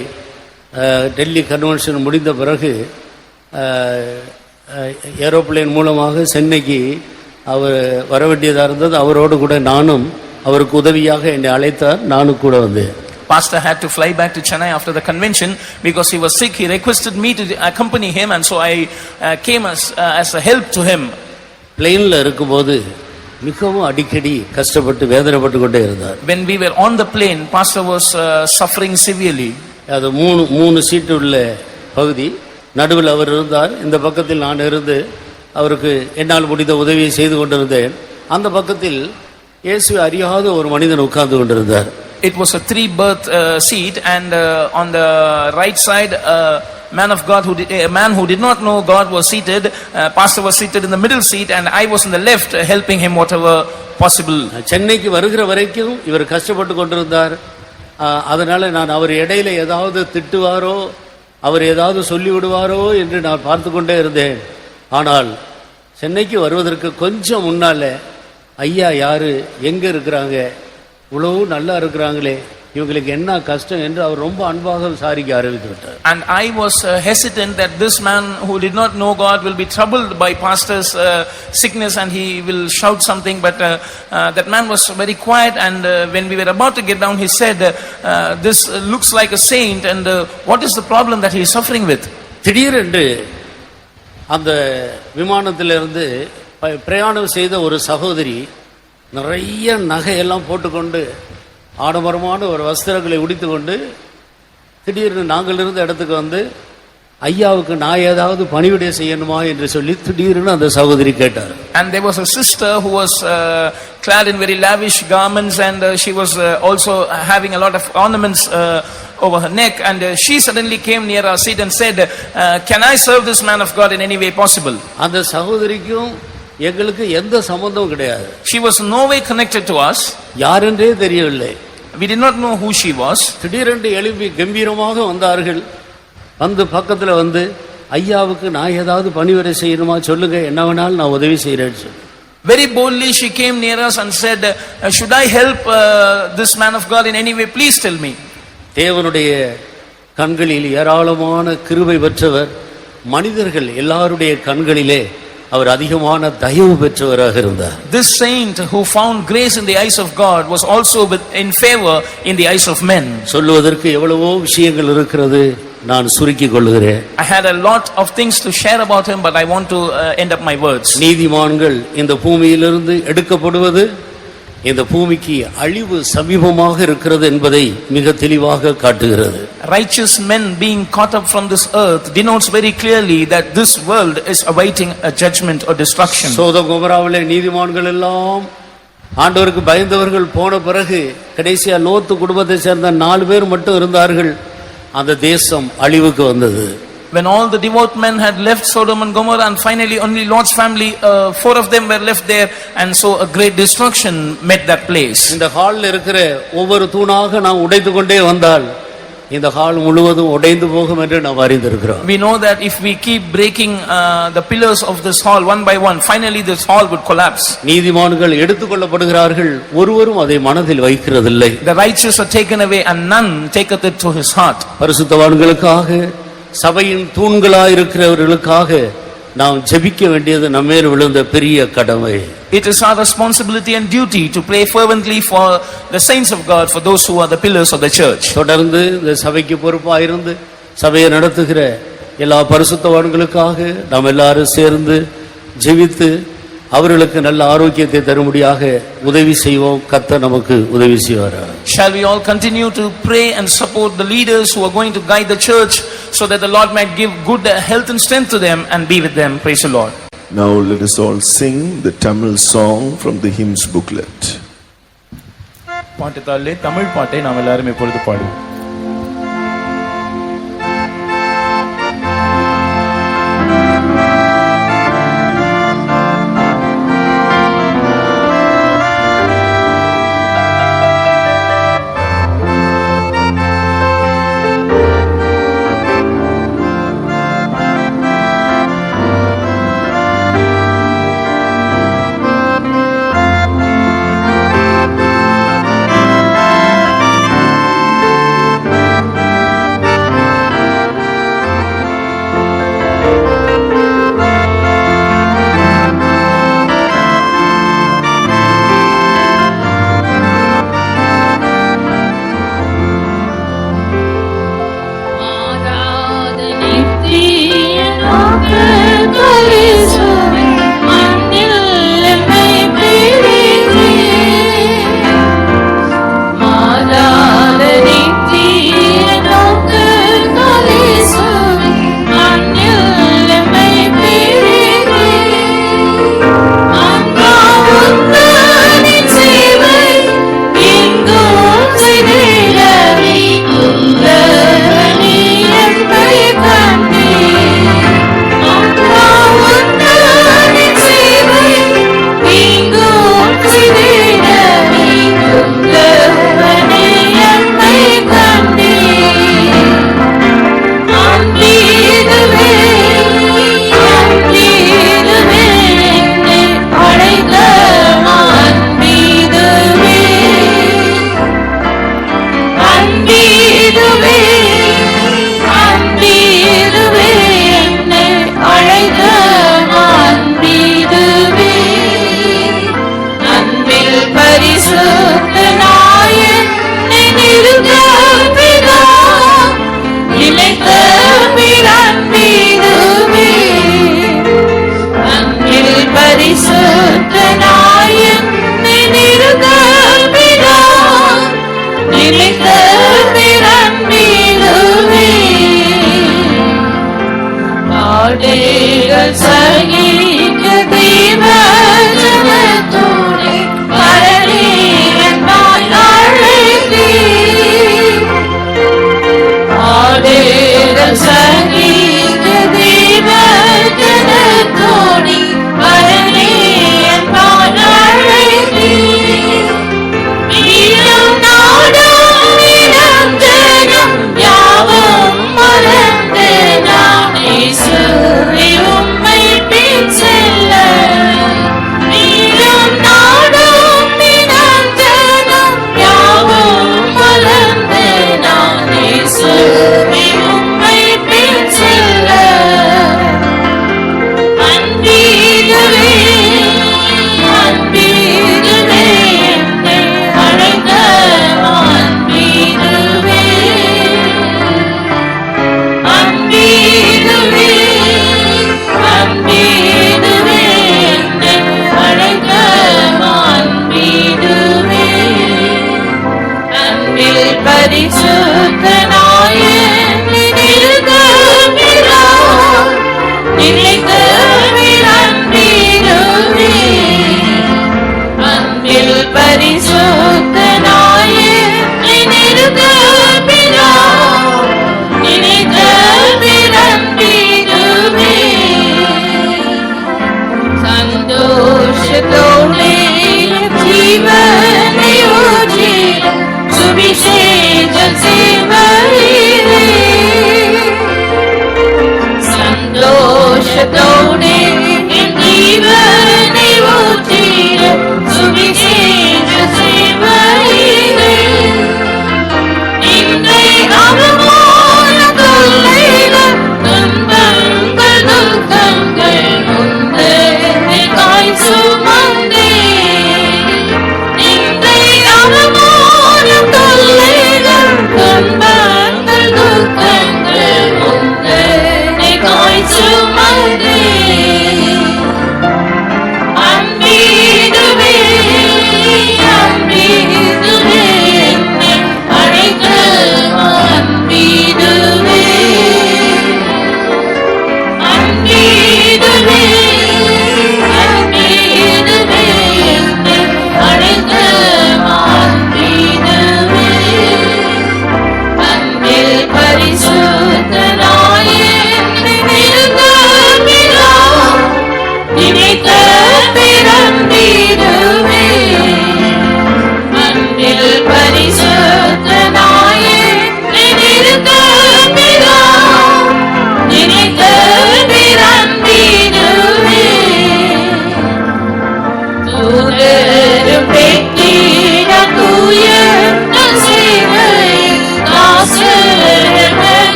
டெல்லி கன்வென்ஷன் முடிந்த பிறகு ஏரோப்ளேன் மூலமாக சென்னைக்கு அவர் வர வேண்டியதாக இருந்தது. அவரோடு கூட நானும் அவருக்கு உதவியாக என்னை அழைத்தார், நானும் கூட வந்தேன். Pastor had to fly back to Chennai after the convention because he was sick. He requested me to accompany him and so I came as a help to him. பிளேனில் இருக்கும்போது மிகவும் அடிக்கடி கஷ்டப்பட்டு வேதனைப்பட்டு கொண்டே இருந்தார். When we were on the plane, pastor was suffering severely. அது மூணு சீட்டு உள்ள பகுதி, நடுவில் அவர் இருந்தார், இந்த பக்கத்தில் நான் இருந்து அவருக்கு என்னால் முடிந்த உதவியை செய்து கொண்டிருந்தேன். அந்த பக்கத்தில் இயேசுவை அறியாத ஒரு மனிதன் உட்கார்ந்து கொண்டிருந்தார். It was a 3-berth seat and on the right side a man who did not know God was seated. Pastor was seated in the middle seat and I was in the left helping him whatever possible. சென்னைக்கு வருகிற வரைக்கும் இவர் கஷ்டப்பட்டு கொண்டிருந்தார். அதனால நான் அவர் இடையில ஏதாவது திட்டுவாரோ அவர் ஏதாவது சொல்லி விடுவாரோ என்று நான் பார்த்து கொண்டே இருந்தேன். ஆனால் சென்னைக்கு வருவதற்கு கொஞ்சம் முன்னால ஐயா யாரு, எங்க இருக்கிறாங்க, இவ்வளவு நல்லா இருக்கிறாங்களே, இவங்களுக்கு என்ன கஷ்டம் என்று அவர் ரொம்ப அன்பாக விசாரிக்க ஆரம்பித்து விட்டார். And I was hesitant that this man who did not know God will be troubled by pastor's sickness and he will shout something, but that man was very quiet and when we were about to get down he said this looks like a saint and what is the problem that he is suffering with? திடீரென்று அந்த விமானத்திலிருந்து பிரயாணம் செய்த ஒரு சகோதரி நிறைய நகையெல்லாம் போட்டுக்கொண்டு ஆடம்பரமான ஒரு வஸ்திரங்களை உடுத்திக்கொண்டு திடீர்னு நாங்கள் இருந்த இடத்துக்கு வந்து ஐயாவுக்கு நான் ஏதாவது பணிவிடை செய்யணுமா என்று சொல்லி திடீர்னு அந்த சகோதரி கேட்டார். And there was a sister who was clad in very lavish garments and she was also having a lot of ornaments over her neck and she suddenly came near our seat and said can I serve this man of God in any way possible? அந்த சகோதரிக்கும் எங்களுக்கு எந்த சம்பந்தமும் கிடையாது. She was in no way connected to us. யாரென்றே தெரியவில்லை. We did not know who she was. திடீரென்று எழுப்பி கம்பீரமாக வந்தார்கள். வந்து பக்கத்துல வந்து ஐயாவுக்கு நான் ஏதாவது பணிவிடை செய்யணுமா சொல்லுங்க, என்ன வேணாலும் நான் உதவி செய்யறேன்னு சொல்லி very boldly she came near us and said should I help this man of God in any way, please tell me. தேவனுடைய கண்களில் ஏராளமான கிருபை பெற்றவர், மனிதர்கள் எல்லாருடைய கண்களிலே அவர் அதிகமான தயவு பெற்றவராக இருந்தார். This saint who found grace in the eyes of God was also in favor in the eyes of men. சொல்வதற்கு எவ்வளவோ விஷயங்கள் இருக்கிறது, நான் சுருக்கிக் கொள்கிறேன். I had a lot of things to share about him but I want to end up my words. நீதிமான்கள் இந்த பூமியிலிருந்து எடுக்கப்படுவது இந்த பூமிக்கு அழிவு சமீபமாக இருக்கிறது என்பதை மிக தெளிவாக காட்டுகிறது. Righteous men being caught up from this earth denotes very clearly that this world is awaiting a judgment or destruction. Sodom கொமோராவிலே நீதிமான்கள் எல்லாம் ஆண்டவருக்கு பயந்தவர்கள் போன பிறகு கடைசியா லோத்து குடும்பத்தை சேர்ந்த 4 பேர் மட்டும் இருந்தார்கள். அந்த தேசம் அழிவுக்கு வந்தது. When all the devout men had left Sodom and Gomorrah, and finally only Lot's family, 4 of them were left there, and so a great destruction met that place. இந்த ஹால்ல இருக்கிற ஒவ்வொரு தூணாக நாம் உடைத்து கொண்டே வந்தால் இந்த ஹால் முழுவதும் உடைந்து போகும் என்று நாம் அறிந்திருக்கிறோம். We know that if we keep breaking the pillars of this hall one by one, finally this hall would collapse. நீதிமான்கள் எடுத்துக்கொள்ளப்படுகிறார்கள், ஒருவரும் அதை மனதில் வைக்கிறதில்லை. The righteous are taken away and none taketh it to his heart. பரிசுத்தவான்களுக்காக, சபையின் தூண்களாயிருக்கிறவர்களுக்காக நாம் ஜெபிக்க வேண்டியது நம்மேல் விழுந்த பெரிய கடமை. It is our responsibility and duty to pray fervently for the saints of God, for those who are the pillars of the church. தொடர்ந்து இந்த சபைக்கு பொறுப்பாக இருந்து சபையை நடத்துகிற எல்லா பரிசுத்தவான்களுக்காக நாம் எல்லாரும் சேர்ந்து ஜெபித்து அவர்களுக்கு நல்ல ஆரோக்கியத்தை தரும்படியாக உதவி செய்வோம். கர்த்தர் நமக்கு உதவி செய்வாராக. Shall we all continue to pray and support the leaders who are going to guide the church, so that the Lord might give good health and strength to them and be with them? Praise the Lord. Now let us all sing the Tamil song from the hymns booklet. பாட்டுத்தாளிலே Tamil பாட்டை நாம் எல்லாரும் இப்பொழுது பாடுவோம். பரிசுத்த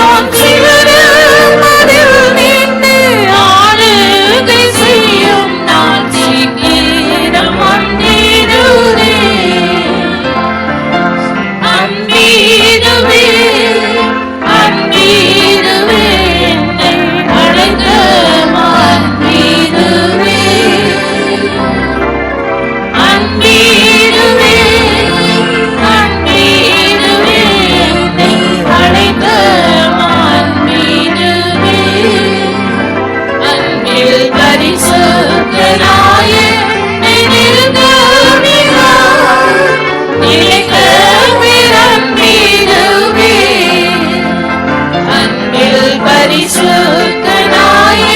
நான் சிவரும் அதில் நின்று ஆளுகை செய்யும் நான் சீக்கிரம் வந்திடுவே அன்பீடுவே அன்பீடுவே என்னை அழைத்த அன்பீடுவே அன்பீடுவே அன்பீடுவே என்னை அழைத்த அன்பீடுவே அன்பில் பரிசுத்தராய என்னை நெருங்குகிறார் நிலைக்க விரும்பிடுவே அன்பில் பரிசுத்தராய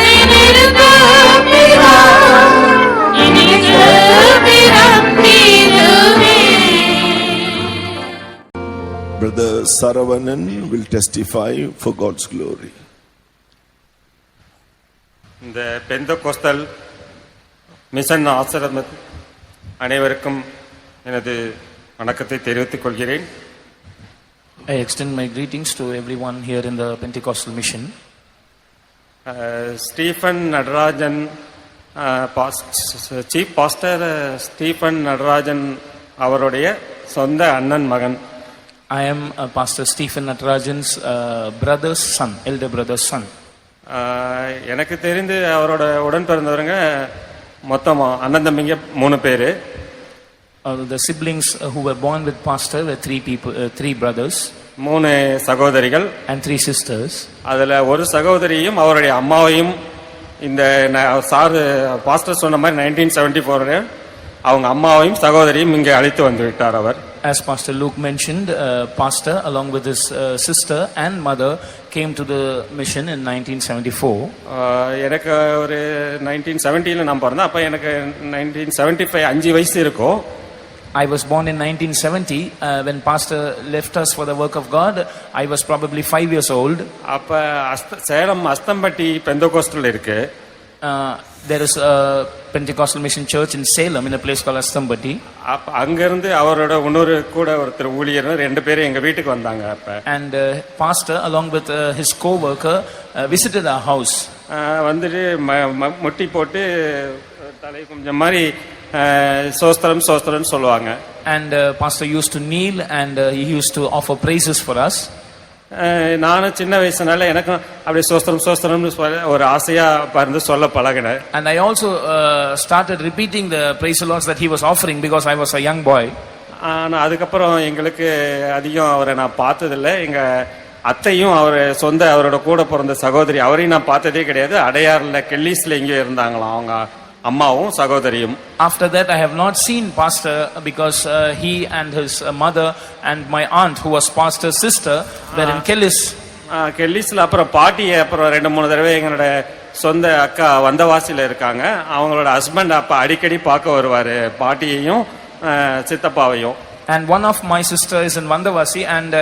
என்னை நெருங்குகிறார் நிலைக்க விரும்பிடுவே. Brother Saravanan will testify for God's glory. இந்த பெந்தகோஸ்தல் மிஷன் ஆசிரம அனைவருக்கும் எனது வணக்கத்தை தெரிவித்துக் கொள்கிறேன். I extend my greetings to everyone here in the Pentecostal mission. Stephen Natarajan chief pastor Stephen Natarajan அவருடைய சொந்த அண்ணன் மகன். I am Pastor Stephen Natarajan's brother's son, elder brother's son. எனக்கு தெரிந்து அவரோட உடன் பிறந்தவருங்க மொத்தம் அண்ணன் தம்பிங்க 3 பேர். The siblings who were born with pastor were 3 brothers 3 சகோதரிகள் and 3 sisters. அதுல ஒரு சகோதரியும் அவருடைய அம்மாவையும் இந்த சார் பாஸ்டர் சொன்ன மாதிரி 1974 அவங்க அம்மாவையும் சகோதரியும் இங்கே அழைத்து வந்து விட்டார் அவர். As Pastor Luke mentioned, pastor along with his sister and mother came to the mission in 1974. எனக்கு ஒரு 1970ல நான் பிறந்தேன். அப்ப எனக்கு 1975 5 வயசு இருக்கும். I was born in 1970. When pastor left us for the work of God, I was probably 5 years old. அப்ப சேலம் அஸ்தம்பட்டி பெந்தகோஸ்டல் இருக்கு. There is a Pentecostal mission church in Salem in a place called Astambati. அப்ப அங்கிருந்து அவரோட இன்னொரு கூட ஒருத்தர் ஊழியர் 2 பேரும் எங்க வீட்டுக்கு வந்தாங்க. அப்ப And pastor along with his co-worker visited our house. வந்துட்டு முட்டி போட்டு தலை கொஞ்சம் மாதிரி சோஸ்திரம் சோஸ்திரம் சொல்லுவாங்க. And pastor used to kneel and he used to offer praises for us. நானும் சின்ன வயசுனால எனக்கும் அப்படி சோஸ்திரம் சோஸ்திரம்னு ஒரு ஆசையா பறந்து சொல்ல பழகினேன். And I also started repeating the praise the Lord that he was offering because I was a young boy. ஆனா அதுக்கப்புறம் எங்களுக்கு அதிகம் அவரை நான் பார்த்ததில்லை. எங்க அத்தையும் அவரோட கூட பிறந்த சகோதரி அவரையும் நான் பார்த்ததே கிடையாது. அடையாறுல கெல்லிஸ்ல எங்கேயோ இருந்தாங்களாம் அவங்க அம்மாவும் சகோதரியும். After that I have not seen pastor because he and his mother and my aunt who was pastor's sister were in Kellis. கெல்லிஸ்ல அப்புறம் பாட்டியை அப்புறம் 2-3 தடவை எங்களோட சொந்த அக்கா வந்தவாசியில இருக்காங்க. அவங்களோட ஹஸ்பண்ட் அப்ப அடிக்கடி பார்க்க வருவாரு பாட்டியையும் சித்தப்பாவையும். And one of my sister is in Vandavasi and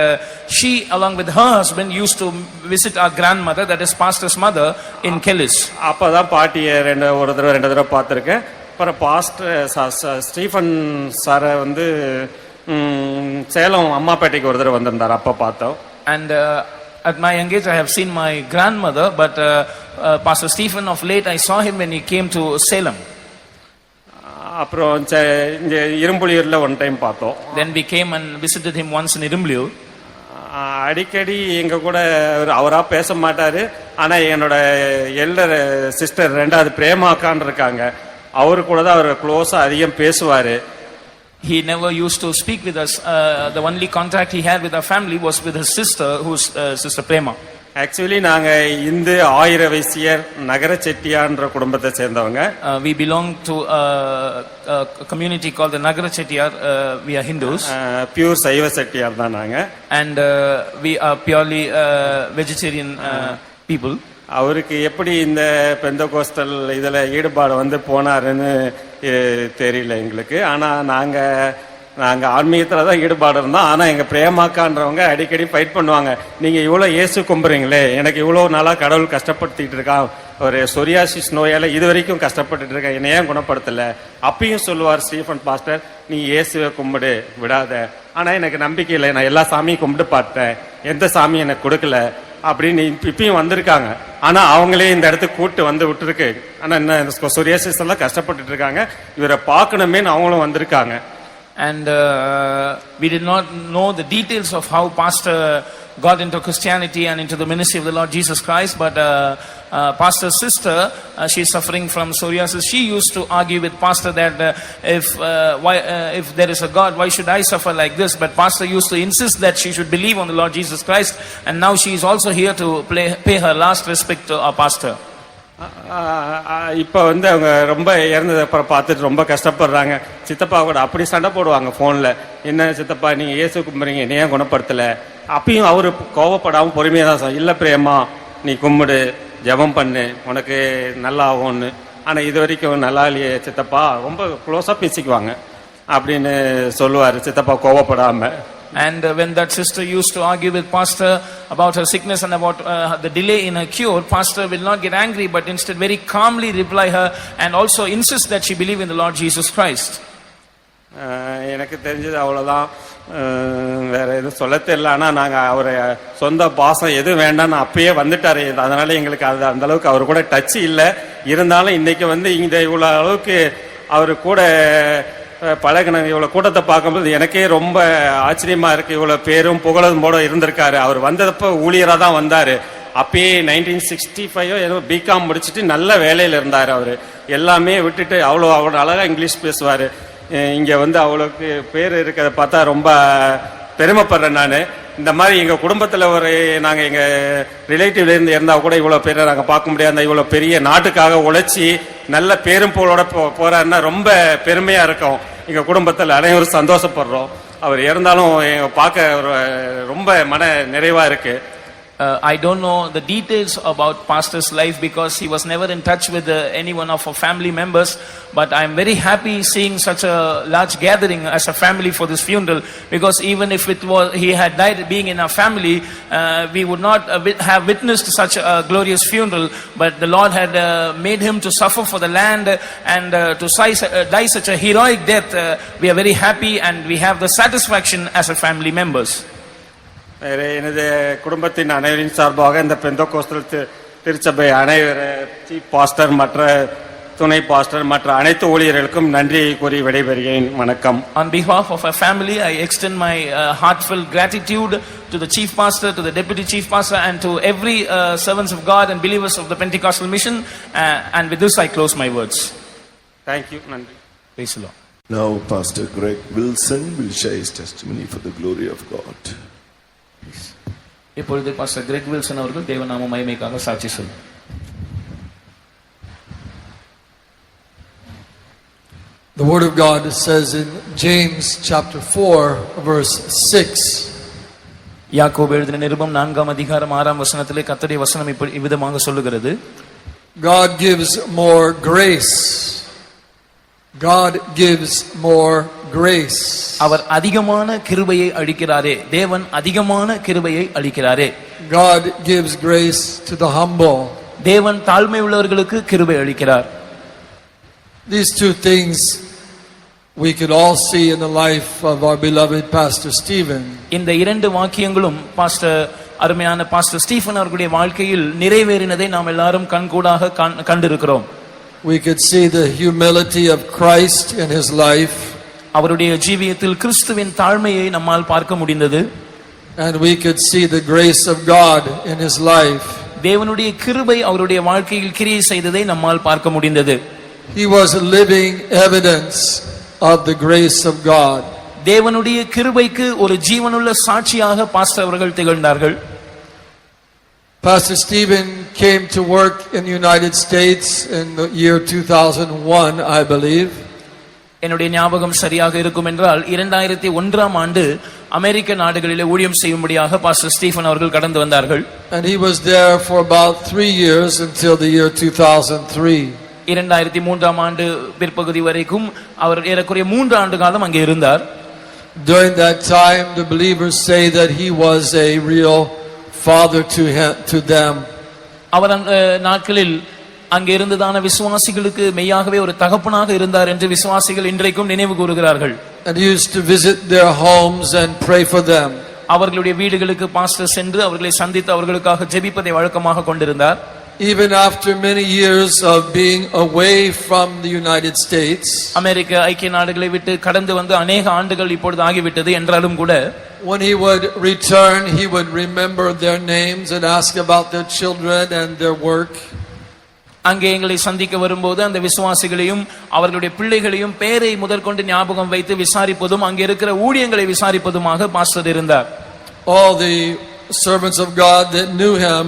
she along with her husband used to visit our grandmother, that is pastor's mother, in Kellis. அப்பதான் பாட்டியை 2 தடவை பார்த்திருக்கேன். அப்புறம் பாஸ்டர் ஸ்டீஃபன் சாரை வந்து சேலம் அம்மாப்பேட்டைக்கு ஒரு தடவை வந்திருந்தார். அப்ப பார்த்தோம். And at my young age I have seen my grandmother, but Pastor Stephen of late I saw him when he came to Salem. அப்புறம் இங்க இரும்புலியூர்ல ஒன் டைம் பார்த்தோம். Then we came and visited him once in Irumbuliyur. அடிக்கடி எங்க கூட அவரா பேச மாட்டாரு. ஆனா என்னோட எல்டர் சிஸ்டர் 2வது பிரேமாக்கான் இருக்காங்க. அவரு கூட தான் அவர் க்ளோஸா அதிகம் பேசுவாரு. He never used to speak with us. The only contact he had with our family was with his sister, who's Sister Prema. Actually நாங்க இந்து ஆயிரவைசியர் நகர செட்டியார்ன்ற குடும்பத்தை சேர்ந்தவங்க. We belong to a community called the Nagara Chettiar. We are Hindus. Pure சைவ செட்டியார் தான் நாங்க. And we are purely vegetarian people. அவருக்கு எப்படி இந்த பெந்தகோஸ்டல் இதுல ஈடுபாடு வந்து போனாருன்னு தெரியல எங்களுக்கு. ஆனா நாங்க ஆன்மீகத்துல தான் ஈடுபாடு இருந்தோம். ஆனா எங்க பிரேமாக்கான்றவங்க அடிக்கடி ஃபைட் பண்ணுவாங்க. நீங்க இவ்வளவு இயேசு கும்புறீங்களே, எனக்கு இவ்வளவு நாளா கடவுள் கஷ்டப்படுத்திட்டு இருக்கான், ஒரு சொரியாசிஸ் நோயால இது வரைக்கும் கஷ்டப்பட்டுட்டு இருக்கேன், என்னை ஏன் குணப்படுத்தல? அப்பயும் சொல்லுவார் ஸ்டீஃபன் பாஸ்டர், நீ இயேசுவை கும்பிடு விடாத. ஆனா எனக்கு நம்பிக்கை இல்லை, நான் எல்லா சாமியும் கும்பிட்டு பார்த்தேன், எந்த சாமியும் எனக்கு கொடுக்கல அப்படின்னு இப்பயும் வந்திருக்காங்க. ஆனா அவங்களே இந்த இடத்துக்கு கூட்டு வந்து விட்டுருக்கு. ஆனா என்ன சொரியாசிஸ் எல்லாம் கஷ்டப்பட்டுட்டு இருக்காங்க, இவரை பார்க்கணுமேன்னு அவங்களும் வந்திருக்காங்க. And we did not know the details of how Pastor got into Christianity and into the ministry of the Lord Jesus Christ, but Pastor's sister, she's suffering from psoriasis. She used to argue with Pastor that if there is a God, why should I suffer like this? But Pastor used to insist that she should believe on the Lord Jesus Christ, and now she is also here to pay her last respect to our pastor. இப்ப வந்து அவங்க ரொம்ப இறந்தது அப்புறம் பார்த்துட்டு ரொம்ப கஷ்டப்படுறாங்க. சித்தப்பா கூட அப்படி சண்டை போடுவாங்க போன்ல, என்ன சித்தப்பா நீங்க இயேசு கும்பிடுறீங்க, நீ ஏன் குணப்படுத்தல? அப்பயும் அவரு கோவப்படாம பொறுமையா தான் சொல்ல, இல்ல பிரேமா நீ கும்பிடு, ஜெபம் பண்ணு, உனக்கு நல்லா ஆகும்னு. ஆனா இது வரைக்கும் நல்லா இல்லையே சித்தப்பா, ரொம்ப க்ளோஸா பேசிக்குவாங்க அப்படின்னு சொல்லுவாரு சித்தப்பா கோவப்படாம. And when that sister used to argue with Pastor about her sickness and about the delay in her cure, Pastor will not get angry, but instead very calmly reply her and also insist that she believe in the Lord Jesus Christ. எனக்கு தெரிஞ்சது அவ்வளவுதான், வேற எதுவும் சொல்ல தெரியல. ஆனா நாங்க அவரை சொந்த பாசம் எதுவும் வேண்டாம்னு அப்பயே வந்துட்டாரு, அதனால எங்களுக்கு அது அந்த அளவுக்கு அவர் கூட டச் இல்லை. இருந்தாலும் இன்னைக்கு வந்து இந்த இவ்வளவு அளவுக்கு அவரு கூட பழகின இவ்வளவு கூட்டத்தை பார்க்கும்போது எனக்கே ரொம்ப ஆச்சரியமா இருக்கு. இவ்வளவு பேரும் புகழும் போட இருந்திருக்காரு. அவர் வந்ததப்ப ஊழியரா தான் வந்தாரு. அப்பயே 1965 பிகாம் முடிச்சுட்டு நல்ல வேலையில இருந்தாரு. அவரு எல்லாமே விட்டுட்டு அவ்வளோ அழகா இங்கிலீஷ் பேசுவாரு. இங்க வந்து அவ்வளோக்கு பேர் இருக்கிறத பார்த்தா ரொம்ப பெருமைப்படுறேன் நான். இந்த மாதிரி எங்க குடும்பத்துல நாங்க எங்க ரிலேட்டிவ்ல இருந்து இருந்தா கூட இவ்வளவு பேரை நாங்க பார்க்க முடியாது. இவ்வளவு பெரிய நாட்டுக்காக உழைச்சி நல்ல பேரும் புகழோட போறாருன்னா ரொம்ப பெருமையா இருக்கும். எங்க குடும்பத்துல அனைவரும் சந்தோஷப்படுறோம். அவர் இறந்தாலும் பார்க்க ரொம்ப மன நிறைவா இருக்கு. I don't know the details about Pastor's life because he was never in touch with any one of our family members, but I am very happy seeing such a large gathering as a family for this funeral, because even if it was he had died being in our family, we would not have witnessed such a glorious funeral, but the Lord had made him to suffer for the land and to die such a heroic death. We are very happy and we have the satisfaction as a family members. எனது குடும்பத்தின் அனைவரின் சார்பாக இந்த பெந்தோகோஸ்தல் திருச்சபை அனைவர chief pastor மற்ற துணை pastor மற்ற அனைத்து ஊழியர்களுக்கும் நன்றி கூறி விடைபெறுகிறேன். வணக்கம். On behalf of our family, I extend my heartfelt gratitude to the chief pastor, to the deputy chief pastor, and to every servants of God and believers of the Pentecostal mission. And with this, I close my words. Thank you. நன்றி. Praise the Lord. Now Pastor Greg Wilson will share his testimony for the glory of God. இப்பொழுது pastor Greg Wilson அவர்கள் தேவநாம மகிமைக்காக சாட்சி சொல்லுவார். The word of God says in James chapter 4 verse 6. யாக்கோபு எழுதின நிருபம் 4ஆம் அதிகாரம் 6ஆம் வசனத்திலே கர்த்தருடைய வசனம் இவ்விதமாக சொல்லுகிறது. God gives more grace. God gives more grace. அவர் அதிகமான கிருபையை அளிக்கிறாரே. தேவன் அதிகமான கிருபையை அளிக்கிறாரே. God gives grace to the humble. தேவன் தாழ்மை உள்ளவர்களுக்கு கிருபை அளிக்கிறார். These two things we could all see in the life of our beloved Pastor Stephen. இந்த இரண்டு வாக்கியங்களும் பாஸ்டர் அருமையான பாஸ்டர் ஸ்டீஃபன் அவர்களுடைய வாழ்க்கையில் நிறைவேறினதை நாம் எல்லாரும் கண்கூடாக கண்டிருக்கிறோம். We could see the humility of Christ in his life. அவருடைய ஜீவியத்தில் கிறிஸ்துவின் தாழ்மையை நம்மால் பார்க்க முடிந்தது. And we could see the grace of God in his life. தேவனுடைய கிருபை அவருடைய வாழ்க்கையில் கிரியை செய்ததை நம்மால் பார்க்க முடிந்தது. He was a living evidence of the grace of God. தேவனுடைய கிருபைக்கு ஒரு ஜீவனுள்ள சாட்சியாக பாஸ்டர் அவர்கள் திகழ்ந்தார்கள். Pastor Stephen came to work in the United States in the year 2001, I believe. என்னுடைய ஞாபகம் சரியாக இருக்கும் என்றால் 2001ஆம் ஆண்டு அமெரிக்க நாடுகளிலே ஊழியம் செய்யும்படியாக பாஸ்டர் ஸ்டீஃபன் அவர்கள் கடந்து வந்தார்கள். And he was there for about 3 years until the year 2003. 2003ஆம் ஆண்டு பிற்பகுதி வரைக்கும் அவர் ஏறக்குறைய 3 ஆண்டு காலம் அங்கே இருந்தார். During that time, the believers say that he was a real father to them. அவர் அந்த நாட்களில் அங்கே இருந்ததான விசுவாசிகளுக்கு மெய்யாகவே ஒரு தகப்பனாக இருந்தார் என்று விசுவாசிகள் இன்றைக்கும் நினைவு கூறுகிறார்கள். and he used to visit their homes and pray for them. அவர்களுடைய வீடுகளுக்கு பாஸ்டர் சென்று அவர்களை சந்தித்து அவர்களுக்காக ஜெபிப்பதை வழக்கமாக கொண்டிருந்தார். Even after many years of being away from the United States, அமெரிக்க ஐக்கிய நாடுகளை விட்டு கடந்து வந்து अनेक ஆண்டுகள் இப்பொழுது ஆகிவிட்டது என்றாலும் கூட, when he would return, he would remember their names and ask about their children and their work. அங்கே எங்களை சந்திக்க வரும்போது அந்த விசுவாசிகளையும் அவர்களுடைய பிள்ளைகளையும் பெயரை முதற்கொண்டு ஞாபகம் வைத்து விசாரிப்பதும் அங்கே இருக்கிற ஊழியங்களை விசாரிப்பதுமாக பாஸ்டர் இருந்தார். All the servants of God that knew him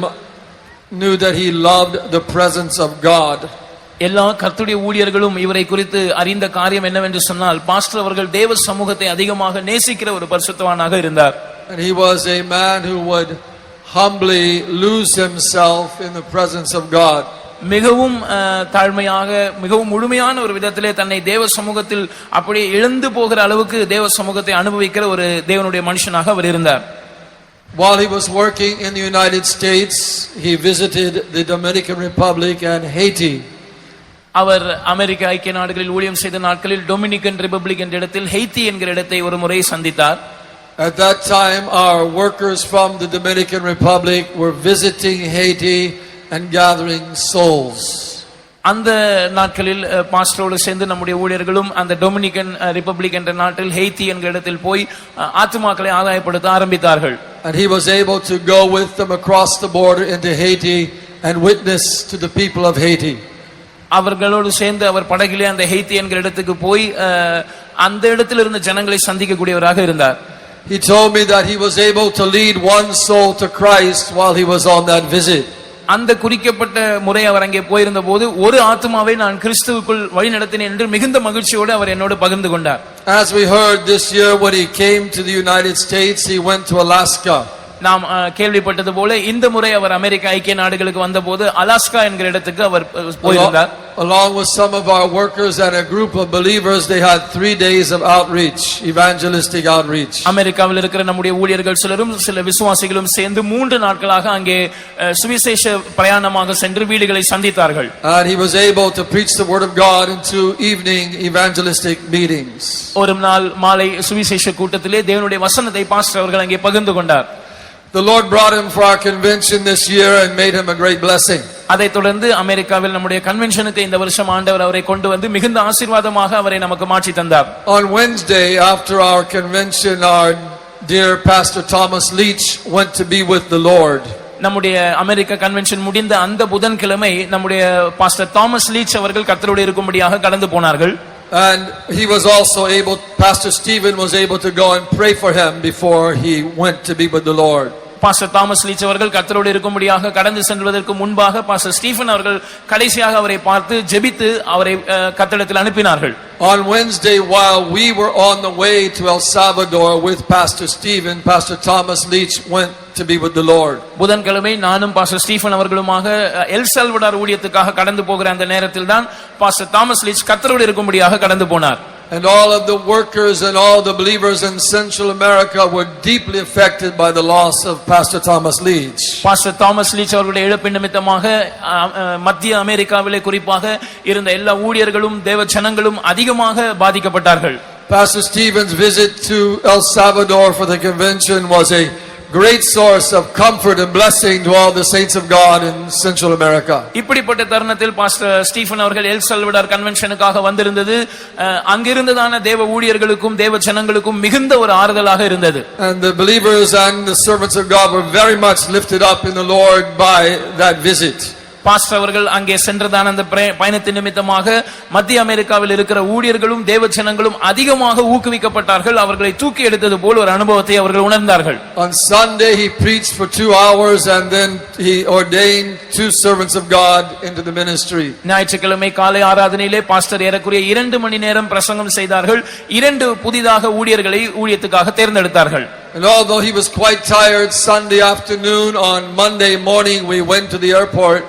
knew that he loved the presence of God. எல்லா கர்த்தருடைய ஊழியர்களும் இவரை குறித்து அறிந்த காரியம் என்னவென்று சொன்னால், பாஸ்டர் அவர்கள் தேவ சமூகத்தை அதிகமாக நேசிக்கிற ஒரு பரிசுத்தவானாக இருந்தார். And he was a man who would humbly lose himself in the presence of God. மிகவும் தாழ்மையாக மிகவும் முழுமையான ஒரு விதத்திலே தன்னை தேவ சமூகத்தில் அப்படியே இழந்து போகிற அளவுக்கு தேவ சமூகத்தை அனுபவிக்கிற ஒரு தேவனுடைய மனுஷனாக அவர் இருந்தார். While he was working in the United States, he visited the Dominican Republic and Haiti. அவர் அமெரிக்க ஐக்கிய நாடுகளில் ஊழியம் செய்த நாட்களில் டொமினிகன் ரிபப்ளிக் என்ற இடத்தில் ஹெய்தி என்கிற இடத்தை ஒரு முறை சந்தித்தார். At that time, our workers from the Dominican Republic were visiting Haiti and gathering souls. அந்த நாட்களில் பாஸ்டரோடு சேர்ந்து நம்முடைய ஊழியர்களும் அந்த டொமினிகன் ரிபப்ளிக் என்ற நாட்டில் ஹெய்தி என்கிற இடத்தில் போய் ஆத்துமாக்களை ஆதாயப்படுத்த ஆரம்பித்தார்கள். And he was able to go with them across the border into Haiti and witness to the people of Haiti. அவர்களோடு சேர்ந்து அவர் படகிலே அந்த ஹெய்தி என்கிற இடத்துக்கு போய் அந்த இடத்தில் இருந்த ஜனங்களை சந்திக்கக்கூடியவராக இருந்தார். He told me that he was able to lead one soul to Christ while he was on that visit. அந்த குறிக்கப்பட்ட முறை அவர் அங்கே போயிருந்த போது ஒரு ஆத்துமாவை நான் கிறிஸ்துவுக்குள் வழி நடத்தினேன் என்று மிகுந்த மகிழ்ச்சியோடு அவர் என்னோடு பகிர்ந்து கொண்டார். As we heard this year, when he came to the United States, he went to Alaska. நாம் கேள்விப்பட்டது போல இந்த முறை அவர் அமெரிக்க ஐக்கிய நாடுகளுக்கு வந்தபோது அலாஸ்கா என்கிற இடத்துக்கு அவர் போயிருந்தார். Along with some of our workers and a group of believers, they had 3 days of outreach, evangelistic outreach. அமெரிக்காவில் இருக்கிற நம்முடைய ஊழியர்கள் சிலரும் சில விசுவாசிகளும் சேர்ந்து 3 நாட்களாக அங்கே சுவிசேஷ பிரயாணமாக சென்று வீடுகளை சந்தித்தார்கள். And he was able to preach the word of God in 2 evening evangelistic meetings. ஒரு நாள் மாலை சுவிசேஷ கூட்டத்திலே தேவனுடைய வசனத்தை பாஸ்டர் அவர்கள் அங்கே பகிர்ந்து கொண்டார். The Lord brought him for our convention this year and made him a great blessing. அதைத் தொடர்ந்து அமெரிக்காவில் நம்முடைய கன்வென்ஷனுக்கு இந்த வருஷம் ஆண்டவர் அவரை கொண்டு வந்து மிகுந்த ஆசீர்வாதமாக அவரை நமக்கு மாற்றி தந்தார். On Wednesday after our convention, our dear Pastor Thomas Leach went to be with the Lord. நம்முடைய அமெரிக்க கன்வென்ஷன் முடிந்த அந்த புதன்கிழமை நம்முடைய பாஸ்டர் தாமஸ் லீச் அவர்கள் கர்த்தரோடு இருக்கும்படியாக கடந்து போனார்கள். And he was also able, Pastor Stephen was able to go and pray for him before he went to be with the Lord. Pastor Thomas leech அவர்கள் கர்த்தரோடு இருக்கும்படியாக கடந்து செல்வதற்கு முன்பாக பாஸ்டர் ஸ்டீபன் அவர்கள் கடைசியாக அவரை பார்த்து ஜெபித்து அவரை கர்த்தரிடத்தில் அனுப்பினார்கள். On Wednesday, while we were on the way to El Salvador with Pastor Stephen, Pastor Thomas Leach went to be with the Lord. புதன்கிழமை நானும் பாஸ்டர் ஸ்டீபன் அவர்களுமாக எல் சால்வடார் ஊழியத்துக்காக கடந்து போகிற அந்த நேரத்தில் தான் பாஸ்டர் தாமஸ் லீச் கர்த்தரோடு இருக்கும்படியாக கடந்து போனார். And all of the workers and all the believers in Central America were deeply affected by the loss of Pastor Thomas Leach. Pastor Thomas leech அவர்களுடைய இழப்பு நிமித்தமாக மத்திய அமெரிக்காவிலே குறிப்பாக இருந்த எல்லா ஊழியர்களும் தேவ ஜனங்களும் அதிகமாக பாதிக்கப்பட்டார்கள். Pastor Stephen's visit to El Salvador for the convention was a great source of comfort and blessing to all the saints of God in Central America. இப்படிப்பட்ட தருணத்தில் பாஸ்டர் ஸ்டீபன் அவர்கள் எல் சால்வடார் கன்வென்ஷனுக்காக வந்திருந்தது அங்கிருந்ததான தேவ ஊழியர்களுக்கும் தேவ ஜனங்களுக்கும் மிகுந்த ஒரு ஆறுதலாக இருந்தது. And the believers and the servants of God were very much lifted up in the Lord by that visit. Pastor அவர்கள் அங்கே சென்றதான அந்த பயணத்தின் நிமித்தமாக மத்திய அமெரிக்காவில் இருக்கிற ஊழியர்களும் தேவ ஜனங்களும் அதிகமாக ஊக்குவிக்கப்பட்டார்கள். அவர்களை தூக்கி எடுத்தது போல் ஒரு அனுபவத்தை அவர்கள் உணர்ந்தார்கள். On Sunday he preached for 2 hours and then he ordained 2 servants of God into the ministry. ஞாயிற்றுக்கிழமை காலை ஆராதனையிலே பாஸ்டர் ஏறக்குறைய 2 மணி நேரம் பிரசங்கம் செய்தார்கள். 2 புதிதாக ஊழியர்களை ஊழியத்துக்காக தேர்ந்தெடுத்தார்கள். And although he was quite tired, Sunday afternoon, on Monday morning we went to the airport.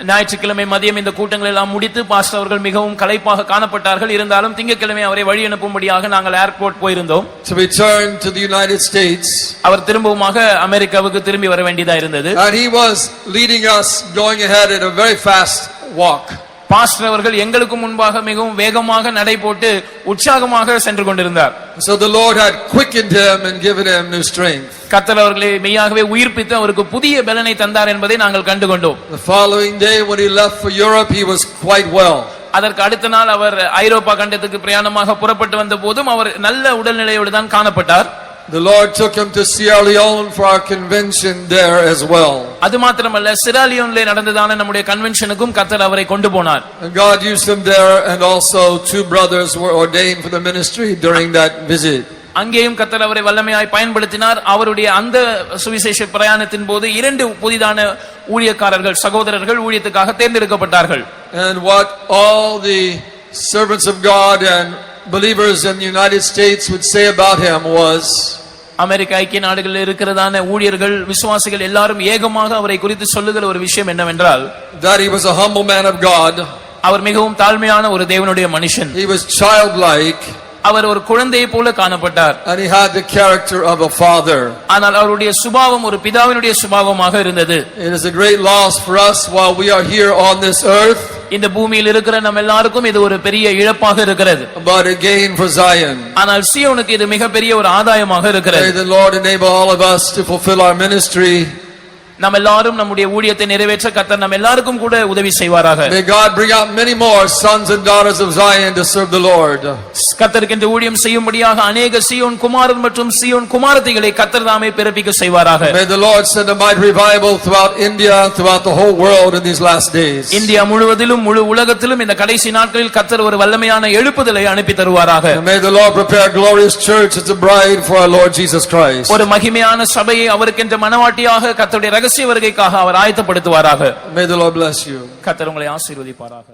ஞாயிற்றுக்கிழமை மதியம் இந்த கூட்டங்கள் எல்லாம் முடித்து பாஸ்டர் அவர்கள் மிகவும் களைப்பாக காணப்பட்டார்கள். இருந்தாலும் திங்கட்கிழமை அவரை வழி அனுப்பும்படியாக நாங்கள் ஏர்போர்ட் போயிருந்தோம். To return to the United States. அவர் திரும்பவுமாக அமெரிக்காவுக்கு திரும்பி வர வேண்டியதா இருந்தது. And he was leading us, going ahead at a very fast walk. Pastor அவர்கள் எங்களுக்கு முன்பாக மிகவும் வேகமாக நடை போட்டு உற்சாகமாக சென்று கொண்டிருந்தார். So the Lord had quickened him and given him new strength. கர்த்தர் அவர்களை மெய்யாகவே உயிர்ப்பித்து அவருக்கு புதிய பலனை தந்தார் என்பதை நாங்கள் கண்டுகொண்டோம். The following day when he left for Europe, he was quite well. அதற்கு அடுத்த நாள் அவர் ஐரோப்பா கண்டத்துக்கு பிரயாணமாக புறப்பட்டு வந்த போதும் அவர் நல்ல உடல்நிலையோடு தான் காணப்பட்டார். The Lord took him to Sierra Leone for our convention there as well. அது மாத்திரமல்ல, சிராலியோனிலே நடந்ததான நம்முடைய கன்வென்ஷனுக்கும் கர்த்தர் அவரை கொண்டு போனார். And God used him there, and also 2 brothers were ordained for the ministry during that visit. அங்கேயும் கர்த்தர் அவரை வல்லமையாய் பயன்படுத்தினார். அவருடைய அந்த சுவிசேஷ பிரயாணத்தின் போது 2 புதிதான ஊழியக்காரர்கள் சகோதரர்கள் ஊழியத்துக்காக தேர்ந்தெடுக்கப்பட்டார்கள். And what all the servants of God and believers in the United States would say about him was, அமெரிக்க ஐக்கிய நாடுகளில் இருக்கிறதான ஊழியர்கள் விசுவாசிகள் எல்லாரும் ஏகமாக அவரை குறித்து சொல்லுகிற ஒரு விஷயம் என்னவென்றால், that he was a humble man of God. அவர் மிகவும் தாழ்மையான ஒரு தேவனுடைய மனுஷன். He was childlike. அவர் ஒரு குழந்தையை போல காணப்பட்டார். And he had the character of a father. ஆனால் அவருடைய சுபாவம் ஒரு பிதாவினுடைய சுபாவமாக இருந்தது. It is a great loss for us while we are here on this earth. இந்த பூமியில் இருக்கிற நம்ம எல்லாருக்கும் இது ஒரு பெரிய இழப்பாக இருக்கிறது. But a gain for Zion. ஆனால் சீயோனுக்கு இது மிகப்பெரிய ஒரு ஆதாயமாக இருக்கிறது. May the Lord enable all of us to fulfill our ministry. நம்ம எல்லாரும் நம்முடைய ஊழியத்தை நிறைவேற்ற கர்த்தர் நம்ம எல்லாருக்கும் கூட உதவி செய்வாராக. May God bring out many more sons and daughters of Zion to serve the Lord. கர்த்தருக்கு என்று ஊழியம் செய்யும்படியாக अनेक சீயோன் குமாரன் மற்றும் சீயோன் குமாரத்திகளை கர்த்தர் தாமே பிறப்பிக்க செய்வாராக. May the Lord send a mighty revival throughout India, throughout the whole world in these last days. India முழுவதிலும் முழு உலகத்திலும் இந்த கடைசி நாட்களில் கர்த்தர் ஒரு வல்லமையான எழுப்புதலை அனுப்பி தருவாராக. And may the Lord prepare a glorious church as a bride for our Lord Jesus Christ. ஒரு மகிமையான சபையை அவருக்கென்ற மனவாட்டியாக கர்த்தருடைய ரகசிய வருகைக்காக அவர் ஆயத்தப்படுத்துவாராக. May the Lord bless you. கர்த்தர் உங்களை ஆசீர்வதிப்பாராக.